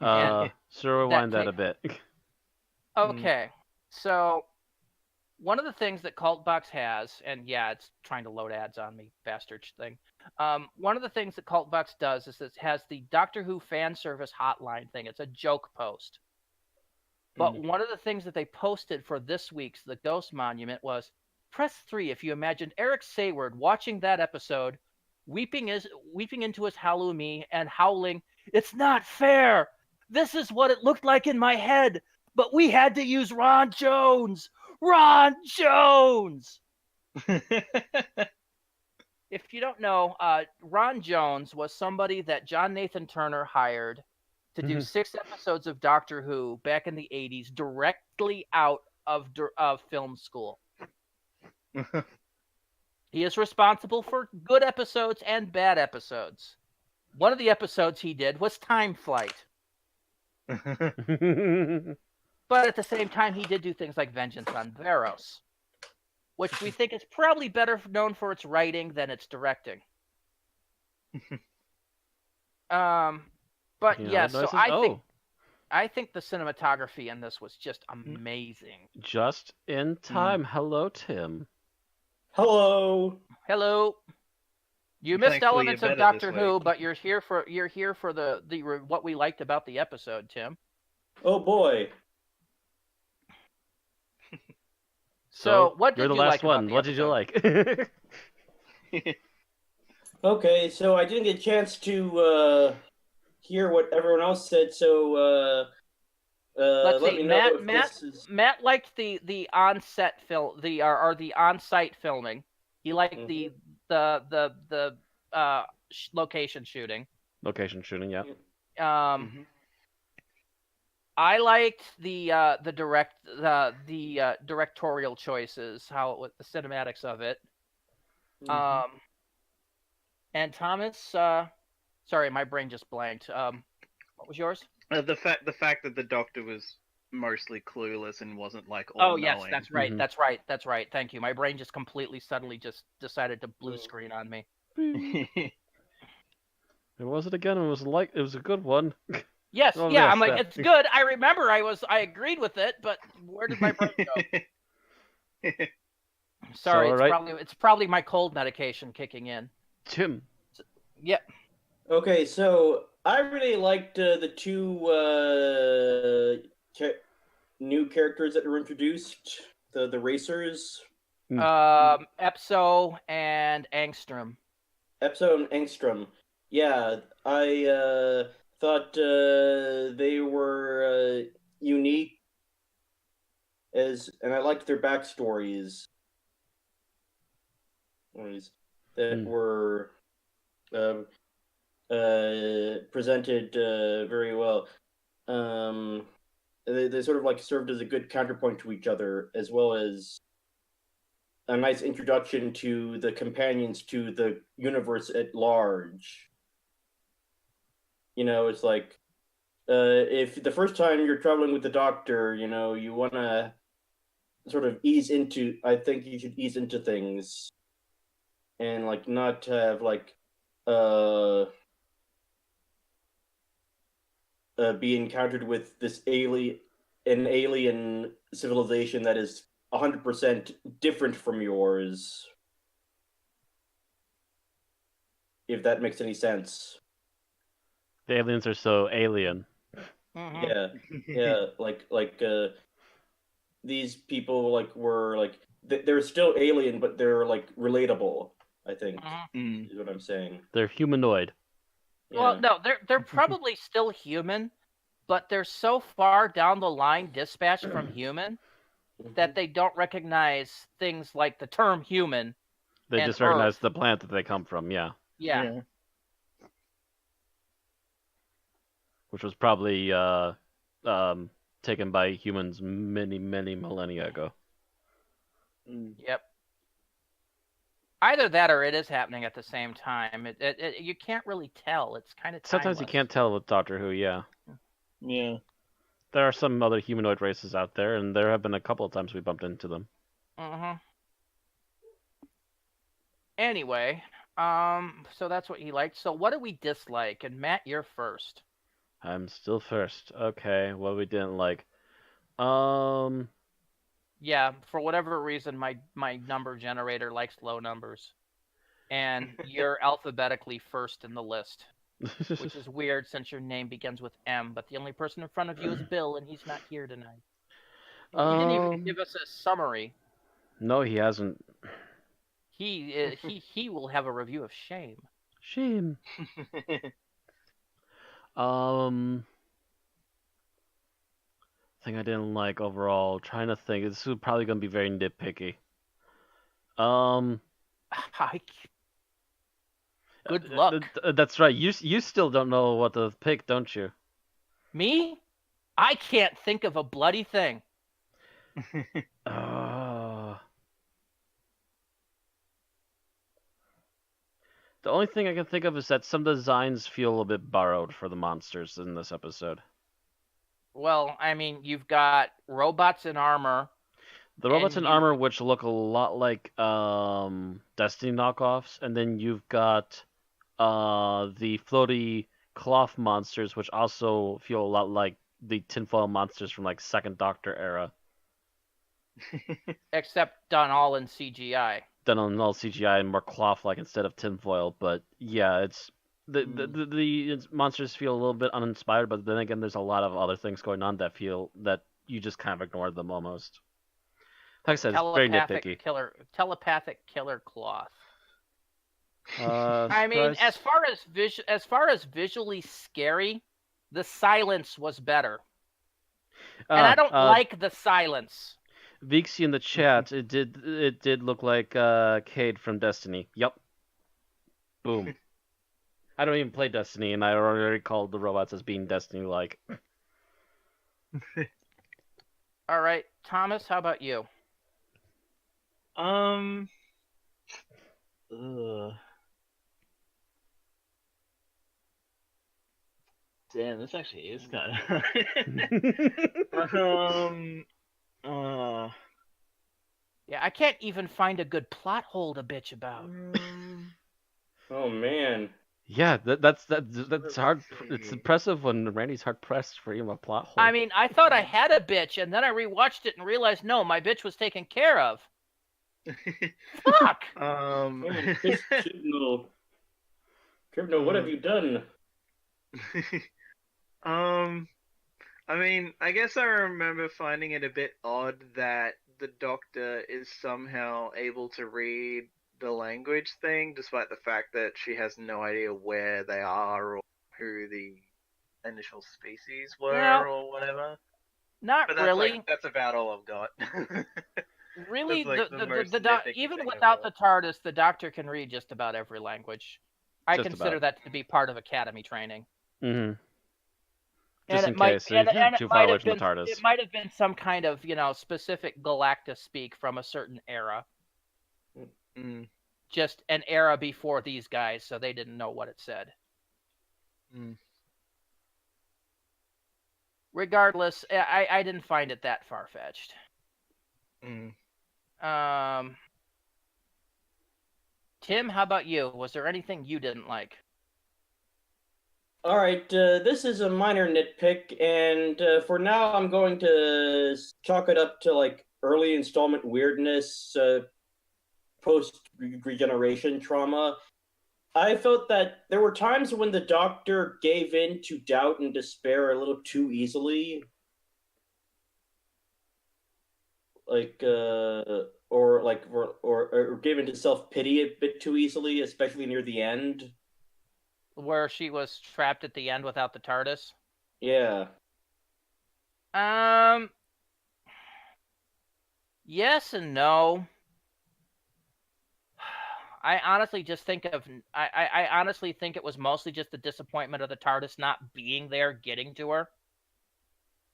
So rewind that a bit. Okay. So... one of the things that Cultbox has, and yeah, it's trying to load ads on me, bastard thing. One of the things that Cultbox does is it has the Doctor Who fan service hotline thing. It's a joke post. But one of the things that they posted for this week's The Ghost Monument was, press 3 if you imagined Eric Sayward watching that episode, weeping into his halloumi and howling, "It's not fair! This is what it looked like in my head, but we had to use Ron Jones! Ron Jones!" If you don't know, Ron Jones was somebody that John Nathan Turner hired to do 6 episodes of Doctor Who back in the 80s directly out of film school. He is responsible for good episodes and bad episodes. One of the episodes he did was Time Flight. But at the same time, he did do things like Vengeance on Varos, which we think is probably better known for its writing than its directing. But yes, so I think the cinematography in this was just amazing. Just in time. Hello, Tim. Hello. Hello. You missed Thankfully, elements you're of better Doctor this Who, week. but you're here for the what we liked about the episode, Tim. Oh boy. So what did you're the you last like one. about the What did you episode? like? Okay, so I didn't get a chance to hear what everyone else said, so Let's let see. me know if this is... Matt liked the on-set film, the on-site filming. He liked the location shooting. Location shooting, yeah. I liked the directorial choices, the cinematics of it. And Thomas, sorry, my brain just blanked. What was yours? The fact that the Doctor was mostly clueless and wasn't like Oh all-knowing. yes, that's right. That's right. Thank you. My brain just suddenly decided to blue screen on me. It was it again. It was a good one. Yes, Oh, yeah. yes, I'm like, that. it's good. I remember I agreed with it, but where did my brain go? Sorry, right. it's probably my cold medication kicking in. Tim. Yeah. Okay, so I really liked the two new characters that were introduced, the racers. Epso and Angstrom. Epso and Angstrom. Yeah, I thought they were unique, and I liked their backstories. That were presented very well. They sort of like served as a good counterpoint to each other, as well as a nice introduction to the companions to the universe at large. You know, it's like if the first time you're traveling with the Doctor, you know, you want to sort of I think you should ease into things and like not have like be encountered with this alien civilization that is 100% different from yours, if that makes any sense. The aliens are so alien. Yeah, like these people like were like they're still alien, but they're like relatable, I think, is what I'm saying. They're humanoid. Yeah. Well, no, they're probably still human, but they're so far down the line dispatched from human that they don't recognize things like the term human. They and just recognize Earth. the planet that they come from, yeah. Yeah. Which was probably taken by humans many, many millennia ago. Yep. Either that or it is happening at the same time. You can't really tell. It's kind of Sometimes you can't tell with Doctor Who, yeah. Yeah. There are some other humanoid races out there, and there have been a couple of times we bumped into them. Anyway, so that's what you liked. So what do we dislike? And Matt, you're first. I'm still first. Okay, what we didn't like. Yeah, for whatever reason, my number generator likes low numbers. And you're alphabetically first in the list. which is weird since your name begins with M, but the only person in front of you is Bill, and he's not here tonight. He didn't even give us a summary. No, he hasn't. He will have a review of Shame. Shame. Thing I didn't like overall. Trying to think. This is probably gonna be very nitpicky. Good luck. That's right. You still don't know what to pick, don't you? Me? I can't think of a bloody thing. The only thing I can think of is that some designs feel a bit borrowed for the monsters in this episode. Well, I mean, you've got robots in armor. The robots in armor, which look a lot like Destiny knockoffs, and then you've got the floaty cloth monsters, which also feel a lot like the tinfoil monsters from like Second Doctor era. Except done all in CGI. Done on all CGI and more cloth-like instead of tinfoil, but yeah, it's the monsters feel a little bit uninspired, but then again, there's a lot of other things going on that feel that you just kind of ignore them almost. Like I said, it's very nitpicky. Telepathic killer cloth. I mean, as far as visually scary, the silence was better. And I don't like the silence. Vixie in the chat, it did look like Cade from Destiny. Yep. Boom. I don't even play Destiny, and I already called the robots as being Destiny-like. All right, Thomas, how about you? Damn, this actually is kind of. Yeah, I can't even find a good plot hole to bitch about. Oh man. Yeah, that's hard. It's impressive when Randy's hard pressed for even a plot hole. I mean, I thought I had a bitch, and then I rewatched it and realized no, my bitch was taken care of. Fuck. Tribunal, what have you done? I mean, I guess I remember finding it a bit odd that the Doctor is somehow able to read the language thing, despite the fact that she has no idea where they are or who the initial species were or whatever. Not but that's really. That's about all I've got. Really, even without the TARDIS, the Doctor can read just about every language. I consider that to be part of Academy training. Mm-hmm. Just in case you're too far away from the TARDIS. It might have been some kind of, specific Galactus speak from a certain era. Mm. Just an era before these guys, so they didn't know what it said. Mm. Regardless, I didn't find it that far-fetched. Mm. Tim, how about you? Was there anything you didn't like? All right, this is a minor nitpick, and for now I'm going to chalk it up to like early installment weirdness, post-regeneration trauma. I felt that there were times when the Doctor gave in to doubt and despair a little too easily. Or gave in to self-pity a bit too easily, especially near the end. Where she was trapped at the end without the TARDIS? Yeah. Yes and no. I honestly think it was mostly just the disappointment of the TARDIS not being there, getting to her.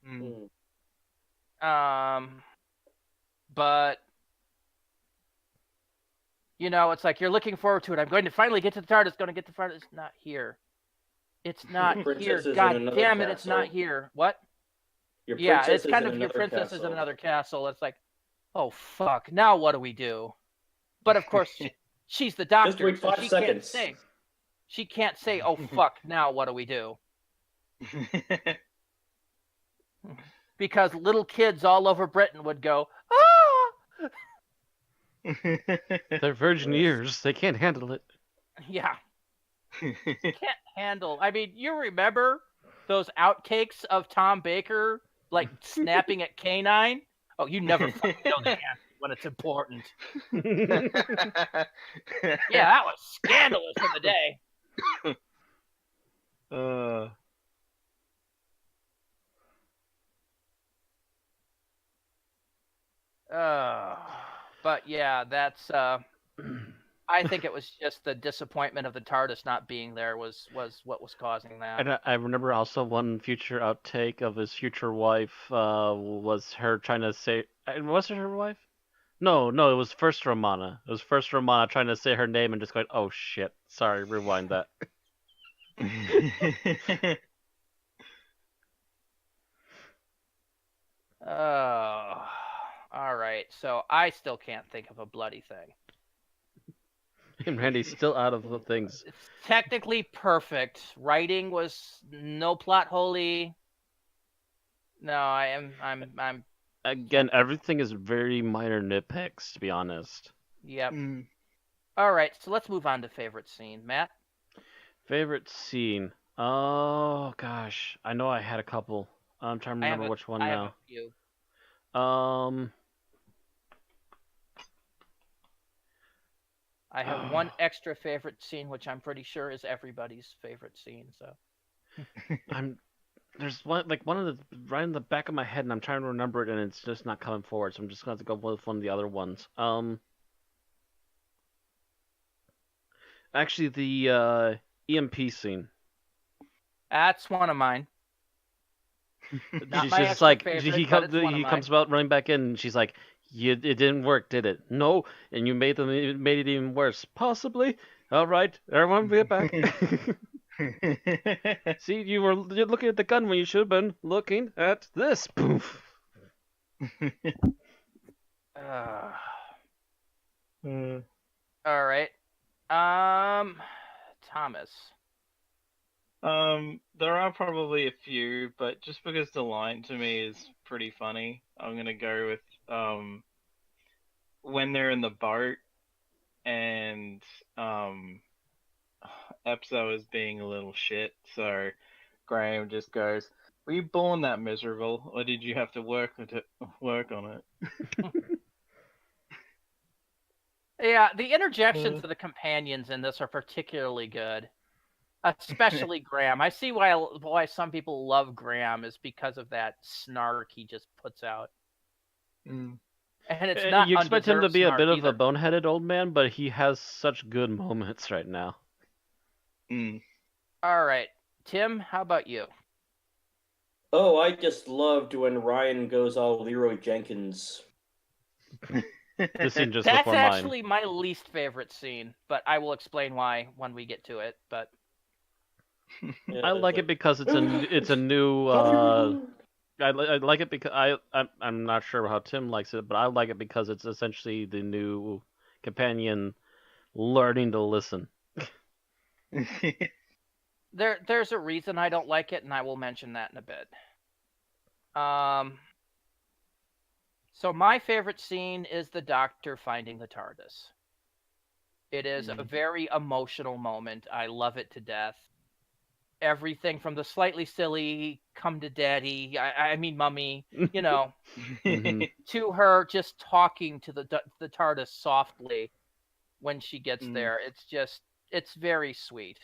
Mm. But it's like you're looking forward to it. I'm going to finally get to the TARDIS. Going to get the TARDIS. It's not here. It's not here. God damn it! It's not here. What? It's kind of your princess is in another castle. It's like, oh fuck! Now what do we do? But of course, she's the Doctor. Just wait 5 seconds. She can't say, oh fuck! Now what do we do? Because little kids all over Britain would go, ah! They're virgin ears. They can't handle it. Yeah. handle. I mean, you remember those outtakes of Tom Baker like snapping at K9? Oh, you never fucking know the answer when it's important. Yeah, that was scandalous in the day. But yeah, that's. I think it was just the disappointment of the TARDIS not being there was what was causing that. And I remember also one future outtake of his future wife was her trying to say, was it her wife? No, it was first Romana. It was first Romana trying to say her name and just going, oh shit, sorry, rewind that. Oh, all right. So I still can't think of a bloody thing. And Randy's still out of the things. It's technically perfect. Writing was no plot holy. No, I'm. Again, everything is very minor nitpicks, to be honest. Yep. All right, so let's move on to favorite scene, Matt. Favorite scene. Oh gosh, I know I had a couple. I'm trying to remember which one now. I have a few. I have one extra favorite scene, which I'm pretty sure is everybody's favorite scene. So. There's one of the right in the back of my head, and I'm trying to remember it, and it's just not coming forward. So I'm just gonna have to go with one of the other ones. Actually, the EMP scene. That's one of mine. She's just like he comes about running back in, and she's like, it didn't work, did it? No, and you made it even worse. Possibly. All right, everyone, get back. See, you're looking at the gun when you should have been looking at this. Poof. All right. Thomas. There are probably a few, but just because the line to me is pretty funny, I'm gonna go with when they're in the boat and Epso is being a little shit, so Graham just goes, "Were you born that miserable, or did you have to work on it?" Yeah, the interjections of the companions in this are particularly good, especially Graham. I see why some people love Graham is because of that snark he just puts out. And it's not. You expect him to be a bit either. of a boneheaded old man, but he has such good moments right now. All right, Tim, how about you? Oh, I just loved when Ryan goes all Leroy Jenkins. This scene just That's before actually my least favorite scene, but I will explain why when we get to it. But Yeah, I like it because it's a new. I like it because I'm not sure how Tim likes it, but I like it because it's essentially the new companion learning to listen. There's a reason I don't like it, and I will mention that in a bit. So my favorite scene is the Doctor finding the TARDIS. It is a very emotional moment. I love it to death. Everything from the slightly silly "come to daddy," I mean mummy, to her just talking to the TARDIS softly when she gets there. It's very sweet.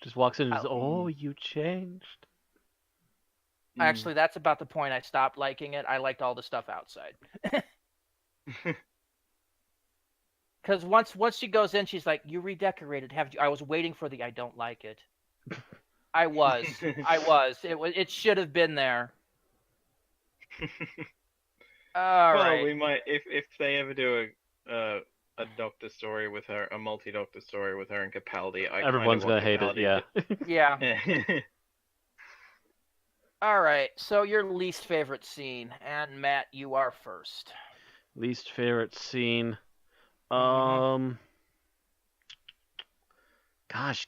Just walks in and says, "Oh, you changed." Actually, that's about the point I stopped liking it. I liked all the stuff outside. Because once she goes in, she's like, "You redecorated, haven't you?" I was waiting for the "I don't like it." I was. It should have been there. All right. We might if they ever do a Doctor story with her, a multi-Doctor story with her and Capaldi. Everyone's gonna hate it. Yeah. Yeah. All right, so your least favorite scene, and Matt, you are first. Least favorite scene. Gosh,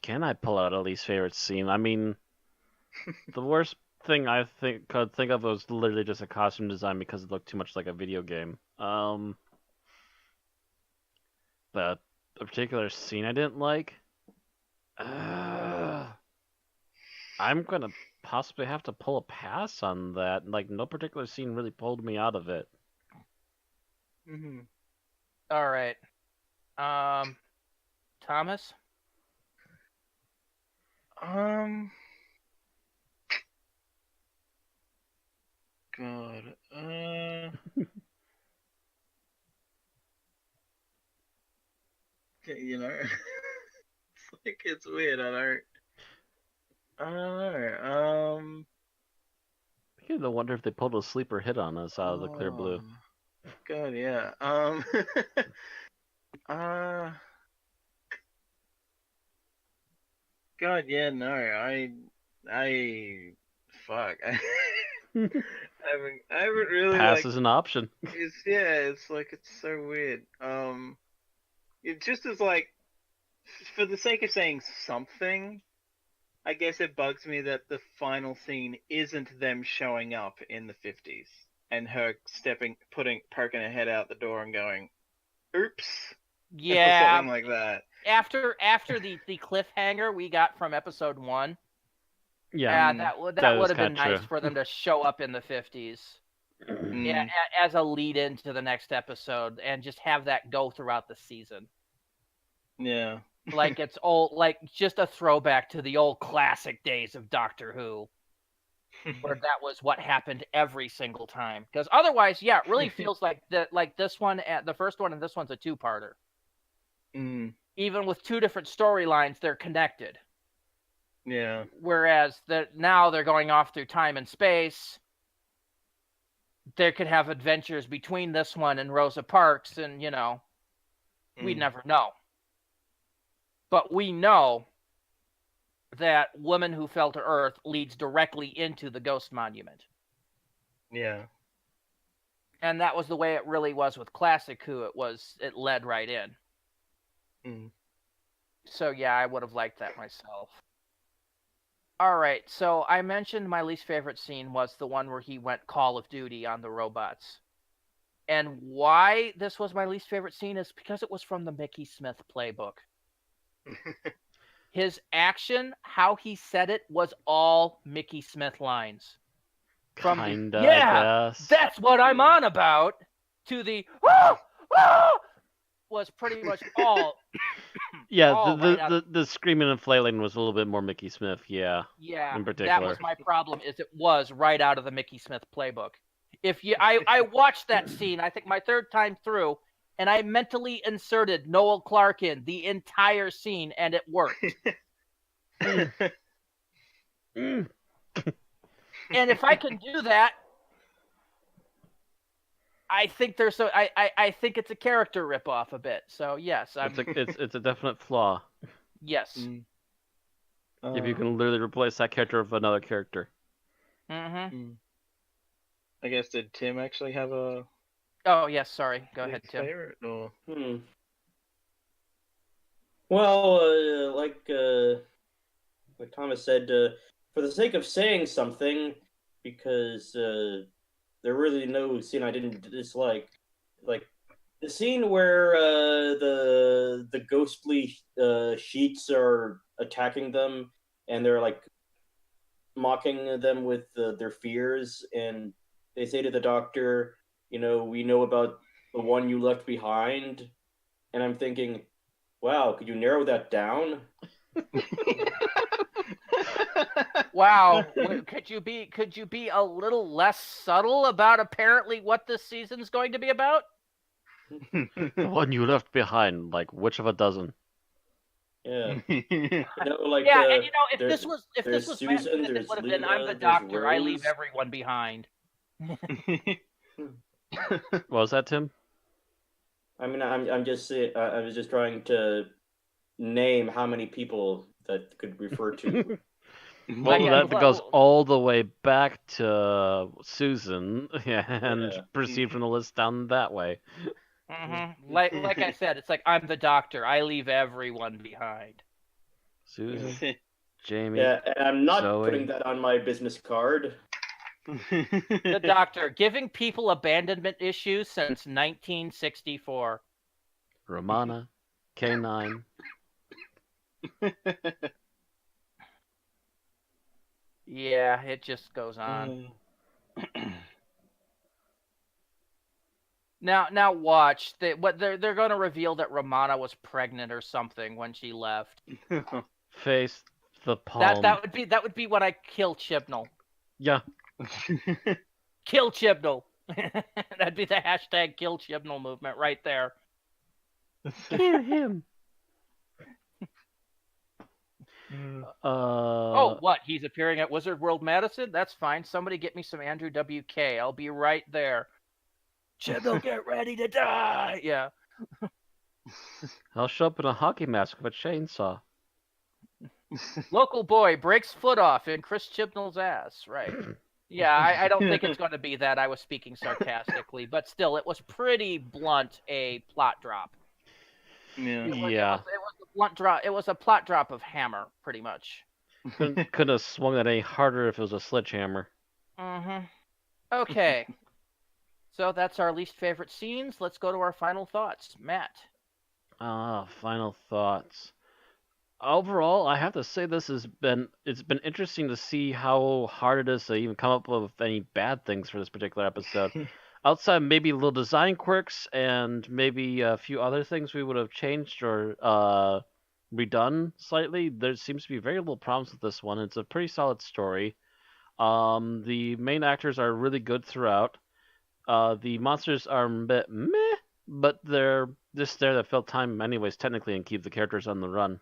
can I pull out a least favorite scene? I mean, the worst thing I could think of was literally just a costume design because it looked too much like a video game. But a particular scene I didn't like. I'm gonna possibly have to pull a pass on that. Like, no particular scene really pulled me out of it. Mm-hmm. All right. Thomas? God. You know, it's like it's weird. I don't know. I begin to wonder if they pulled a sleeper hit on us out of the clear blue. God, yeah. God, yeah. No, fuck. I haven't really Pass is an option. It's like it's so weird. It just is like, for the sake of saying something, I guess it bugs me that the final scene isn't them showing up in the 50s and her poking her head out the door and going, "Oops." Yeah. Or something like that. After the cliffhanger we got from episode 1. Yeah. That would have been nice true. for them to show up in the 50s. Yeah, as a lead into the next episode, and just have that go throughout the season. Yeah. Like it's old, like just a throwback to the old classic days of Doctor Who, where that was what happened every single time. Because otherwise, yeah, it really feels like this one, the first one, and this one's a two-parter. Even with two different storylines, they're connected. Yeah. Whereas now they're going off through time and space. They could have adventures between this one and Rosa Parks, and we never know. But we know that Woman Who Fell to Earth leads directly into the Ghost Monument. Yeah. And that was the way it really was with Classic Who. It led right in. So yeah, I would have liked that myself. All right, so I mentioned my least favorite scene was the one where he went Call of Duty on the robots. And why this was my least favorite scene is because it was from the Mickey Smith playbook. His action, how he said it, was all Mickey Smith lines. Kinda, I guess. That's what I'm on about. To the was pretty much all. Yeah, the screaming and flailing was a little bit more Mickey Smith. Yeah. Yeah. In particular, that was my problem. Is it was right out of the Mickey Smith playbook. I watched that scene, I think my third time through, and I mentally inserted Noel Clarke in the entire scene, and it worked. And if I can do that, I think I think it's a character ripoff a bit. So yes, it's a definite flaw. Yes. If you can literally replace that character with another character. Mm-hmm. I guess, did Tim actually have a... Oh, yes, sorry. Go ahead, Tim. Favorite, or... Well, like Thomas said, for the sake of saying something, because there really no scene I didn't dislike. Like, the scene where the ghostly sheets are attacking them, and they're, like, mocking them with their fears, and they say to the doctor, we know about the one you left behind. And I'm thinking, wow, could you narrow that down? Wow, could you be a little less subtle about apparently what this season's going to be about? The one you left behind, like which of a dozen? Yeah. And if this was Susan, it would have been, Leela, I'm the doctor, Rose. I leave everyone behind. What was that, Tim? I mean, I'm just saying, I was just trying to name how many people that could refer to. Well, that goes all the way back to Susan, and proceed from the list down that way. Mm-hmm. Like I said, it's like, I'm the doctor, I leave everyone behind. Susan, Jamie, yeah, and I'm not Zoe. putting that on my business card. The doctor, giving people abandonment issues since 1964. Romana, K9. Yeah, it just goes on. Now watch. They're going to reveal that Romana was pregnant or something when she left. Face the palm. That would be when I kill Chibnall. Yeah. Kill Chibnall. That'd be the hashtag Kill Chibnall movement right there. Kill him. Oh, what? He's appearing at Wizard World Madison? That's fine. Somebody get me some Andrew WK. I'll be right there. Chibnall, get ready to die. Yeah. I'll show up in a hockey mask with a chainsaw. Local boy breaks foot off in Chris Chibnall's ass. Right. Yeah, I don't think it's going to be that. I was speaking sarcastically, but still, it was pretty blunt a plot drop. Yeah. It was a blunt drop. It was a plot drop of Hammer, pretty much. Couldn't have swung that any harder if it was a sledgehammer. Mm-hmm. Okay. So that's our least favorite scenes. Let's go to our final thoughts. Matt. Final thoughts. Overall, I have to say it's been interesting to see how hard it is to even come up with any bad things for this particular episode. Outside maybe little design quirks and maybe a few other things we would have changed or redone slightly, there seems to be very little problems with this one. It's a pretty solid story. The main actors are really good throughout. The monsters are a bit meh, but they're just there to fill time anyways, technically, and keep the characters on the run.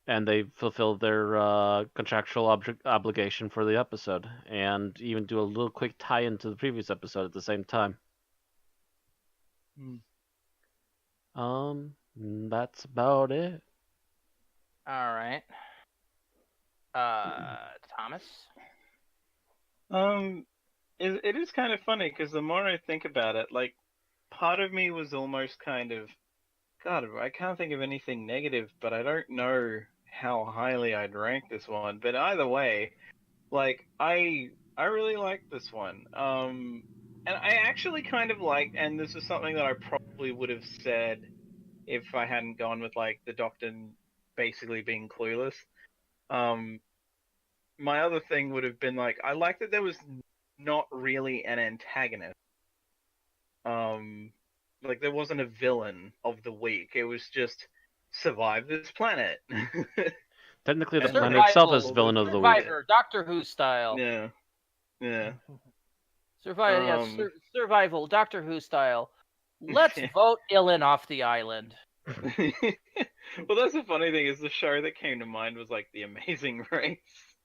And they fulfill their contractual obligation for the episode, and even do a little quick tie-in to the previous episode at the same time. That's about it. All right. Thomas? It is kind of funny, because the more I think about it, like, part of me was almost kind of, God, I can't think of anything negative, but I don't know how highly I'd rank this one. But either way, like, I really like this one. And I actually kind of like, and this is something that I probably would have said if I hadn't gone with, like, the Doctor basically being clueless. My other thing would have been, like, I like that there was not really an antagonist. Like, there wasn't a villain of the week. It was just survive this planet. Technically, the planet itself is villain of the week. Survivor, Doctor Who style. Yeah. Survival, Doctor Who style. Let's vote Ilyn off the island. Well, that's the funny thing, is the show that came to mind was, like, The Amazing Race.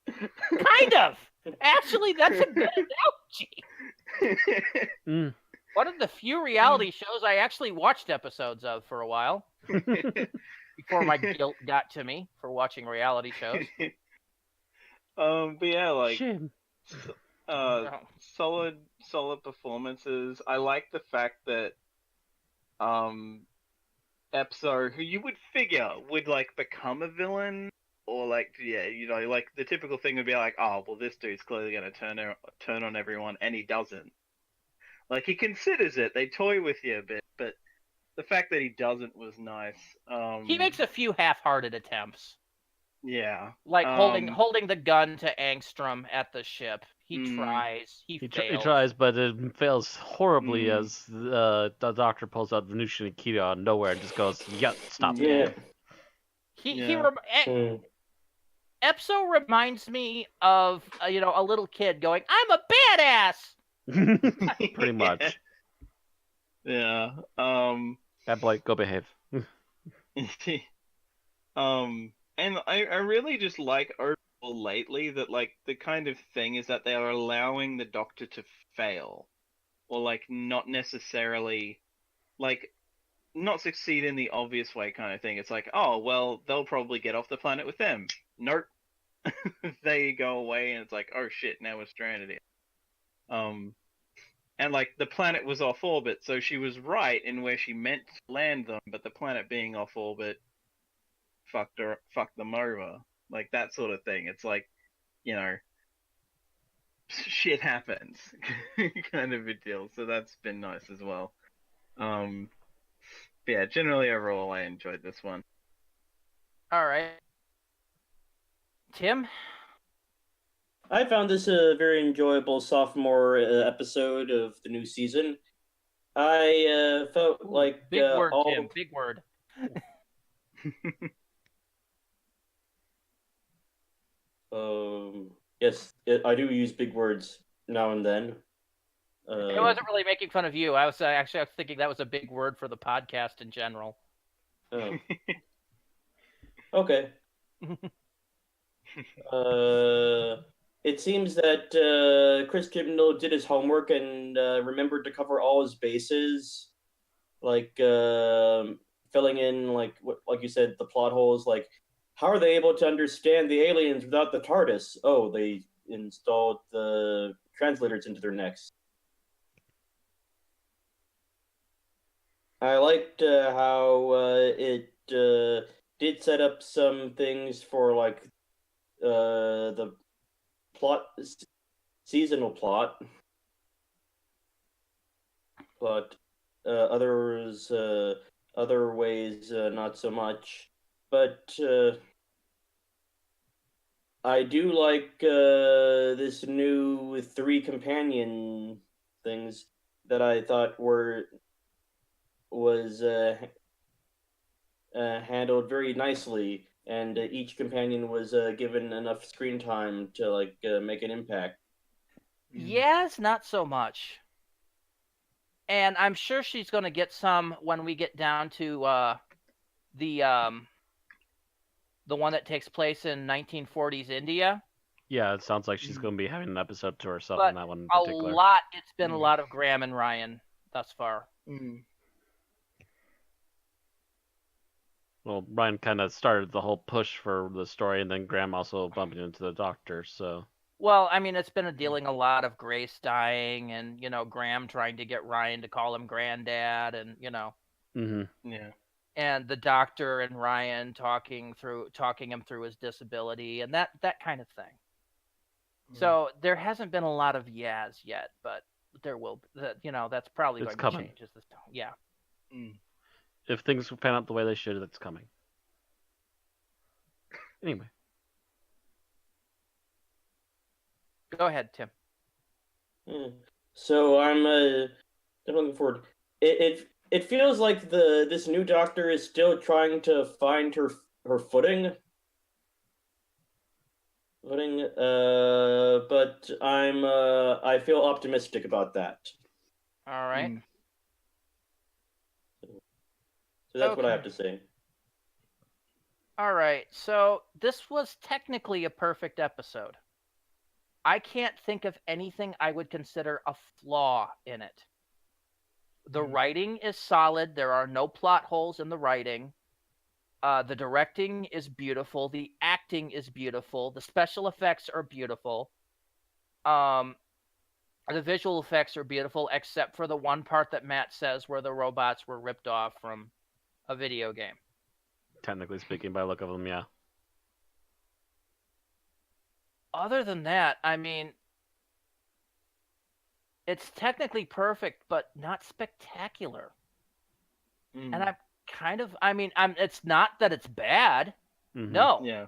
Kind of! Actually, that's a good analogy. One of the few reality shows I actually watched episodes of for a while. Before my guilt got to me for watching reality shows. But yeah, like, solid performances. I like the fact that Epso, who you would figure would, like, become a villain, or, like, yeah, you know, like, the typical thing would be like, oh, well, this dude's clearly going to turn on everyone, and he doesn't. Like, he considers it. They toy with you a bit, but the fact that he doesn't was nice. He makes a few half-hearted attempts. Yeah. Like holding the gun to Angstrom at the ship. He tries. He fails. He tries, but it fails horribly as the Doctor pulls out Venusian Akira out of nowhere and just goes, "Yep, stop." Yeah. Epso reminds me of a little kid going, "I'm a badass." Pretty much. Yeah. Bad boy, go behave. And I really just like overall lately that, like, the kind of thing is that they are allowing the Doctor to fail, or, like, not necessarily, like, not succeed in the obvious way kind of thing. It's like, oh, well, they'll probably get off the planet with them. Nope. They go away, and it's like, oh shit, now we're stranded here. And, like, the planet was off orbit, so she was right in where she meant to land them, but the planet being off orbit fucked them over. Like, that sort of thing. It's like, you know, shit happens kind of a deal. So that's been nice as well. But yeah, generally overall I enjoyed this one. All right. Tim? I found this a very enjoyable sophomore episode of the new season. I felt like big word, all... Tim. Big word. Yes, I do use big words now and then. I wasn't really making fun of you. I was thinking that was a big word for the podcast in general. Oh. Okay. It seems that Chris Chibnall did his homework and remembered to cover all his bases, like filling in, like you said, the plot holes. Like, how are they able to understand the aliens without the TARDIS? Oh, they installed the translators into their necks. I liked how it did set up some things for like the plot, seasonal plot, but other ways not so much. But I do like this new 3 companion things that I thought was handled very nicely, and each companion was given enough screen time to make an impact. Yes, not so much. And I'm sure she's going to get some when we get down to the one that takes place in 1940s India. Yeah, it sounds like she's going to be having an episode to herself But in that one in particular. It's been a lot of Graham and Ryan thus far. Well, Ryan kind of started the whole push for the story, and then Graham also bumping into the Doctor, so... Well, I mean, it's been dealing a lot of Grace dying, and, Graham trying to get Ryan to call him Granddad, and, Mm-hmm. Yeah. And the Doctor and Ryan talking him through his disability, and that kind of thing. So there hasn't been a lot of Yaz yet, but there will be. That's probably It's going coming. to change as this. Yeah. If things pan out the way they should, it's coming. Anyway. Go ahead, Tim. So I'm looking forward. It feels like this new Doctor is still trying to find her footing. But I feel optimistic about that. All right. So that's what I have to say. All right. So this was technically a perfect episode. I can't think of anything I would consider a flaw in it. The writing is solid. There are no plot holes in the writing. The directing is beautiful. The acting is beautiful. The special effects are beautiful. The visual effects are beautiful, except for the one part that Matt says where the robots were ripped off from a video game. Technically speaking, by the look of them, yeah. Other than that, I mean, it's technically perfect, but not spectacular. And I'm kind of, it's not that it's bad. Mm-hmm. No. Yeah.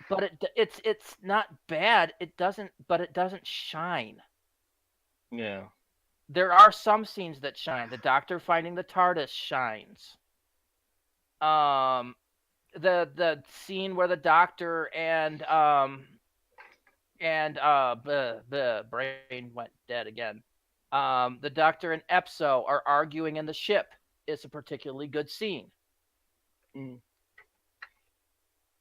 But it's not bad. It doesn't shine. Yeah. There are some scenes that shine. The Doctor finding the TARDIS shines. The scene where the Doctor and the brain went dead again. The Doctor and Epso are arguing in the ship is a particularly good scene.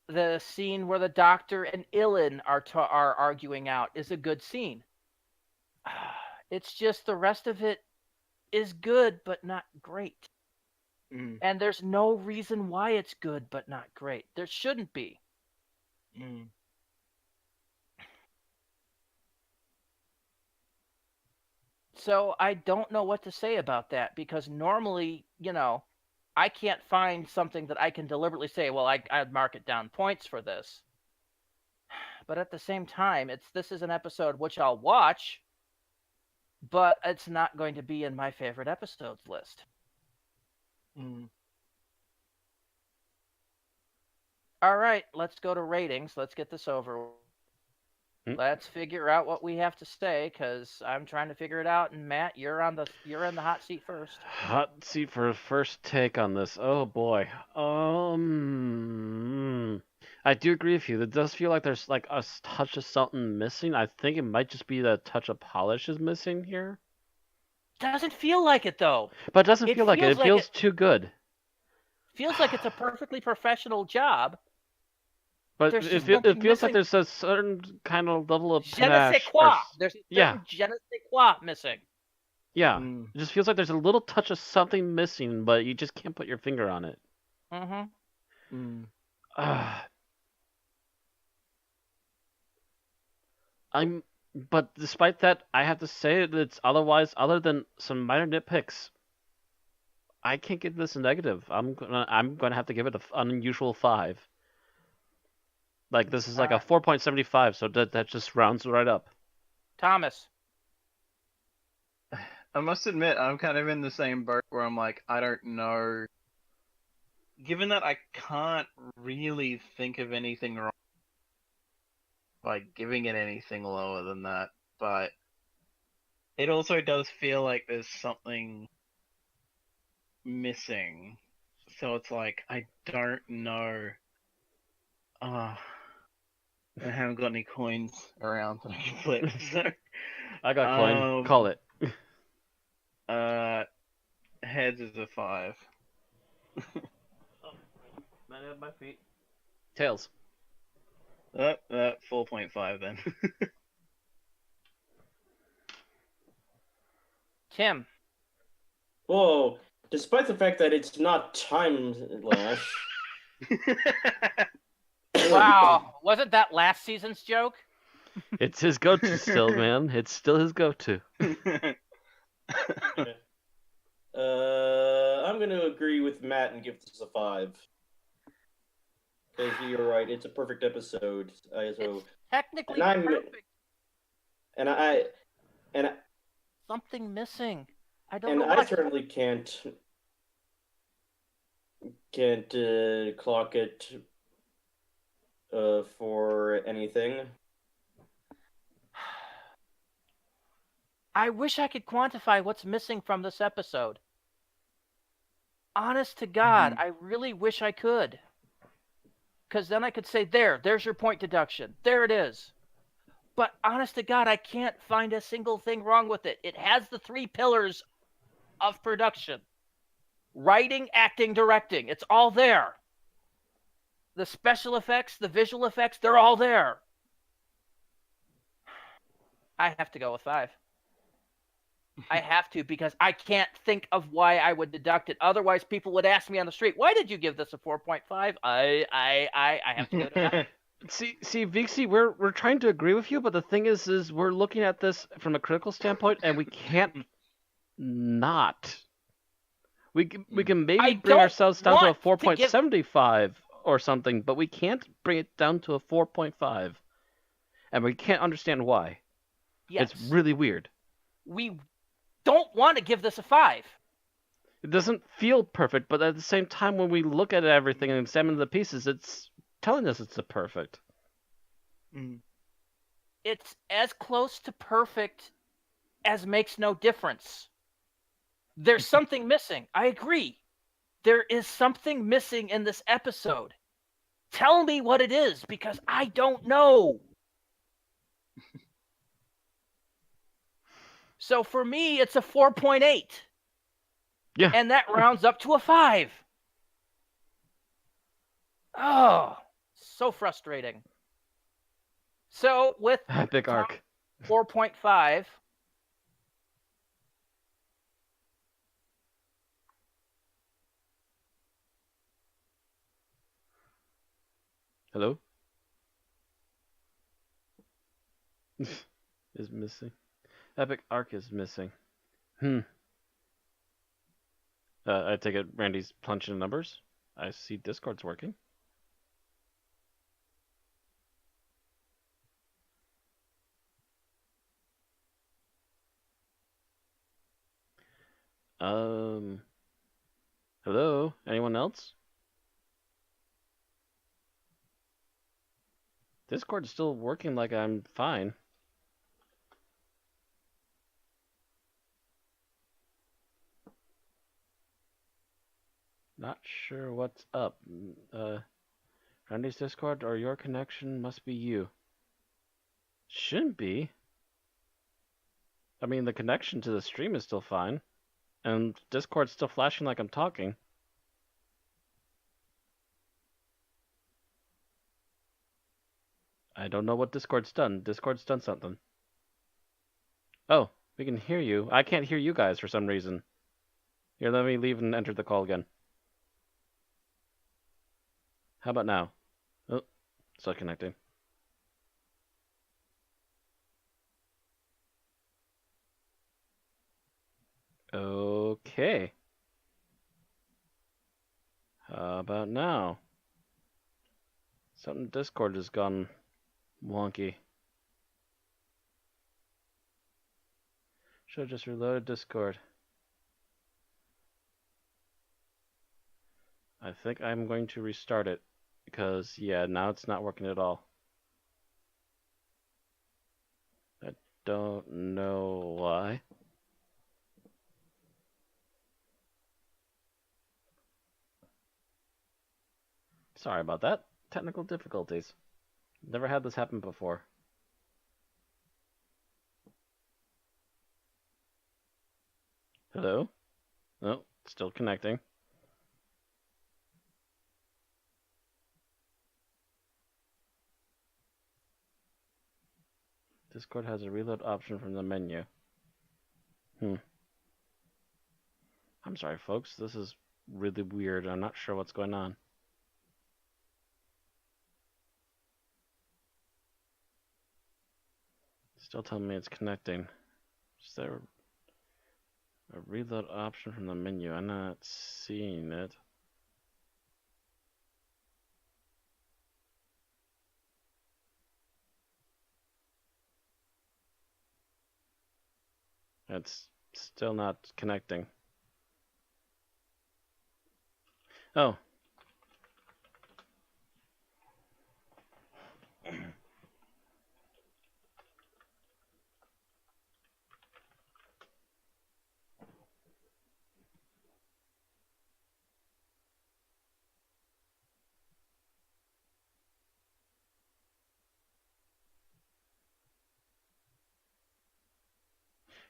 The scene where the Doctor and Ilan are arguing out is a good scene. It's just the rest of it is good, but not great. And there's no reason why it's good, but not great. There shouldn't be. So I don't know what to say about that, because normally, I can't find something that I can deliberately say, well, I'd mark it down points for this. But at the same time, this is an episode which I'll watch, but it's not going to be in my favorite episodes list. All right, let's go to ratings. Let's get this over. Let's figure out what we have to say, because I'm trying to figure it out. And Matt, you're in the hot seat first. Hot seat for first take on this. Oh boy. I do agree with you. It does feel like there's like a touch of something missing. I think it might just be the touch of polish is missing here. Doesn't feel like it though. But it doesn't feel like it. It feels too good. Feels like it's a perfectly professional job. But it feels like there's a certain kind of level of je ne sais quoi. There's a certain je ne sais quoi missing. Yeah. It just feels like there's a little touch of something missing, but you just can't put your finger on it. But despite that, I have to say that it's otherwise, other than some minor nitpicks, I can't give this a negative. I'm gonna have to give it an unusual 5. Like, this is like a 4.75, so that just rounds right up. Thomas. I must admit, I'm kind of in the same boat where I'm like, I don't know. Given that I can't really think of anything wrong by giving it anything lower than that, but it also does feel like there's something missing. So it's like, I don't know. I haven't got any coins around that I can flip. So, I got coin. Call it. Heads is a 5. My feet. Tails. 4.5 then. Tim. Whoa! Despite the fact that it's not time lash. Wow, wasn't that last season's joke? It's his go-to still, man. It's still his go-to. I'm going to agree with Matt and give this a 5. Because you're right, it's a perfect episode. It's technically perfect. And something missing. I don't know. I certainly can't clock it for anything. I wish I could quantify what's missing from this episode. Honest to God, I really wish I could. Because then I could say, there's your point deduction. There it is. But honest to God, I can't find a single thing wrong with it. It has the 3 pillars of production. Writing, acting, directing. It's all there. The special effects, the visual effects, they're all there. I have to go with 5. I have to, because I can't think of why I would deduct it. Otherwise, people would ask me on the street, why did you give this a 4.5? I have to go to 5. See, Vixie, we're trying to agree with you, but the thing is we're looking at this from a critical standpoint, and we can't not. We can maybe bring ourselves down to a 4.75 or something, but we can't bring it down to a 4.5, and we can't understand why. Yes. It's really weird. We don't want to give this a 5. It doesn't feel perfect, but at the same time, when we look at everything and examine the pieces, it's telling us it's a perfect. It's as close to perfect as makes no difference. There's something missing. I agree. There is something missing in this episode. Tell me what it is, because I don't know. So for me, it's a 4.8. Yeah. And that rounds up to a 5. Oh, so frustrating. So with Epic arc. 4.5. Hello? Is missing. Epic arc is missing. I take it Randy's punching numbers. I see Discord's working. Hello? Anyone else? Discord's still working like I'm fine. Not sure what's up. Randy's Discord or your connection must be you. Shouldn't be. I mean, the connection to the stream is still fine. And Discord's still flashing like I'm talking. I don't know what Discord's done. Discord's done something. Oh, we can hear you. I can't hear you guys for some reason. Here, let me leave and enter the call again. How about now? Oh, still connecting. Okay. How about now? Something Discord has gone wonky. Should have just reloaded Discord. I think I'm going to restart it because, yeah, now it's not working at all. I don't know why. Sorry about that. Technical difficulties. Never had this happen before. Hello? No, still connecting. Discord has a reload option from the menu. I'm sorry, folks. This is really weird. I'm not sure what's going on. Still telling me it's connecting. Is there a reload option from the menu? I'm not seeing it. It's still not connecting. Oh.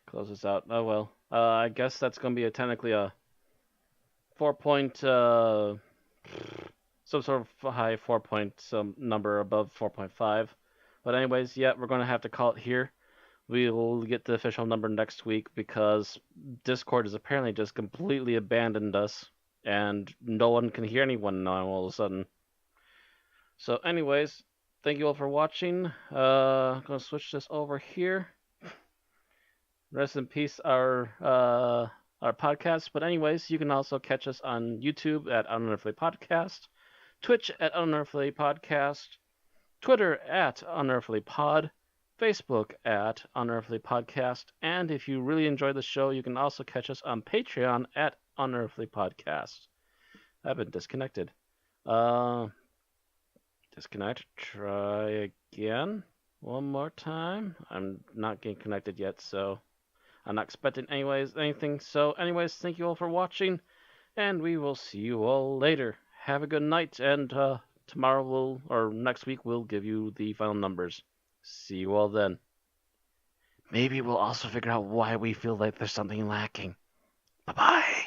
Close this out. Oh well. I guess that's going to be technically a 4 point, some sort of high 4 point number above 4.5. But anyways, yeah, we're going to have to call it here. We will get the official number next week because Discord has apparently just completely abandoned us and no one can hear anyone now all of a sudden. So anyways, thank you all for watching. I'm going to switch this over here. Rest in peace, our podcast. But anyways, you can also catch us on YouTube at Unearthly Podcast, Twitch at Unearthly Podcast, Twitter at Unearthly Pod, Facebook at Unearthly Podcast, and if you really enjoy the show, you can also catch us on Patreon at Unearthly Podcast. I've been disconnected. Disconnect. Try again. One more time. I'm not getting connected yet, so I'm not expecting anything. So anyways, thank you all for watching, and we will see you all later. Have a good night, and tomorrow or next week we'll give you the final numbers. See you all then. Maybe we'll also figure out why we feel like there's something lacking. Bye-bye.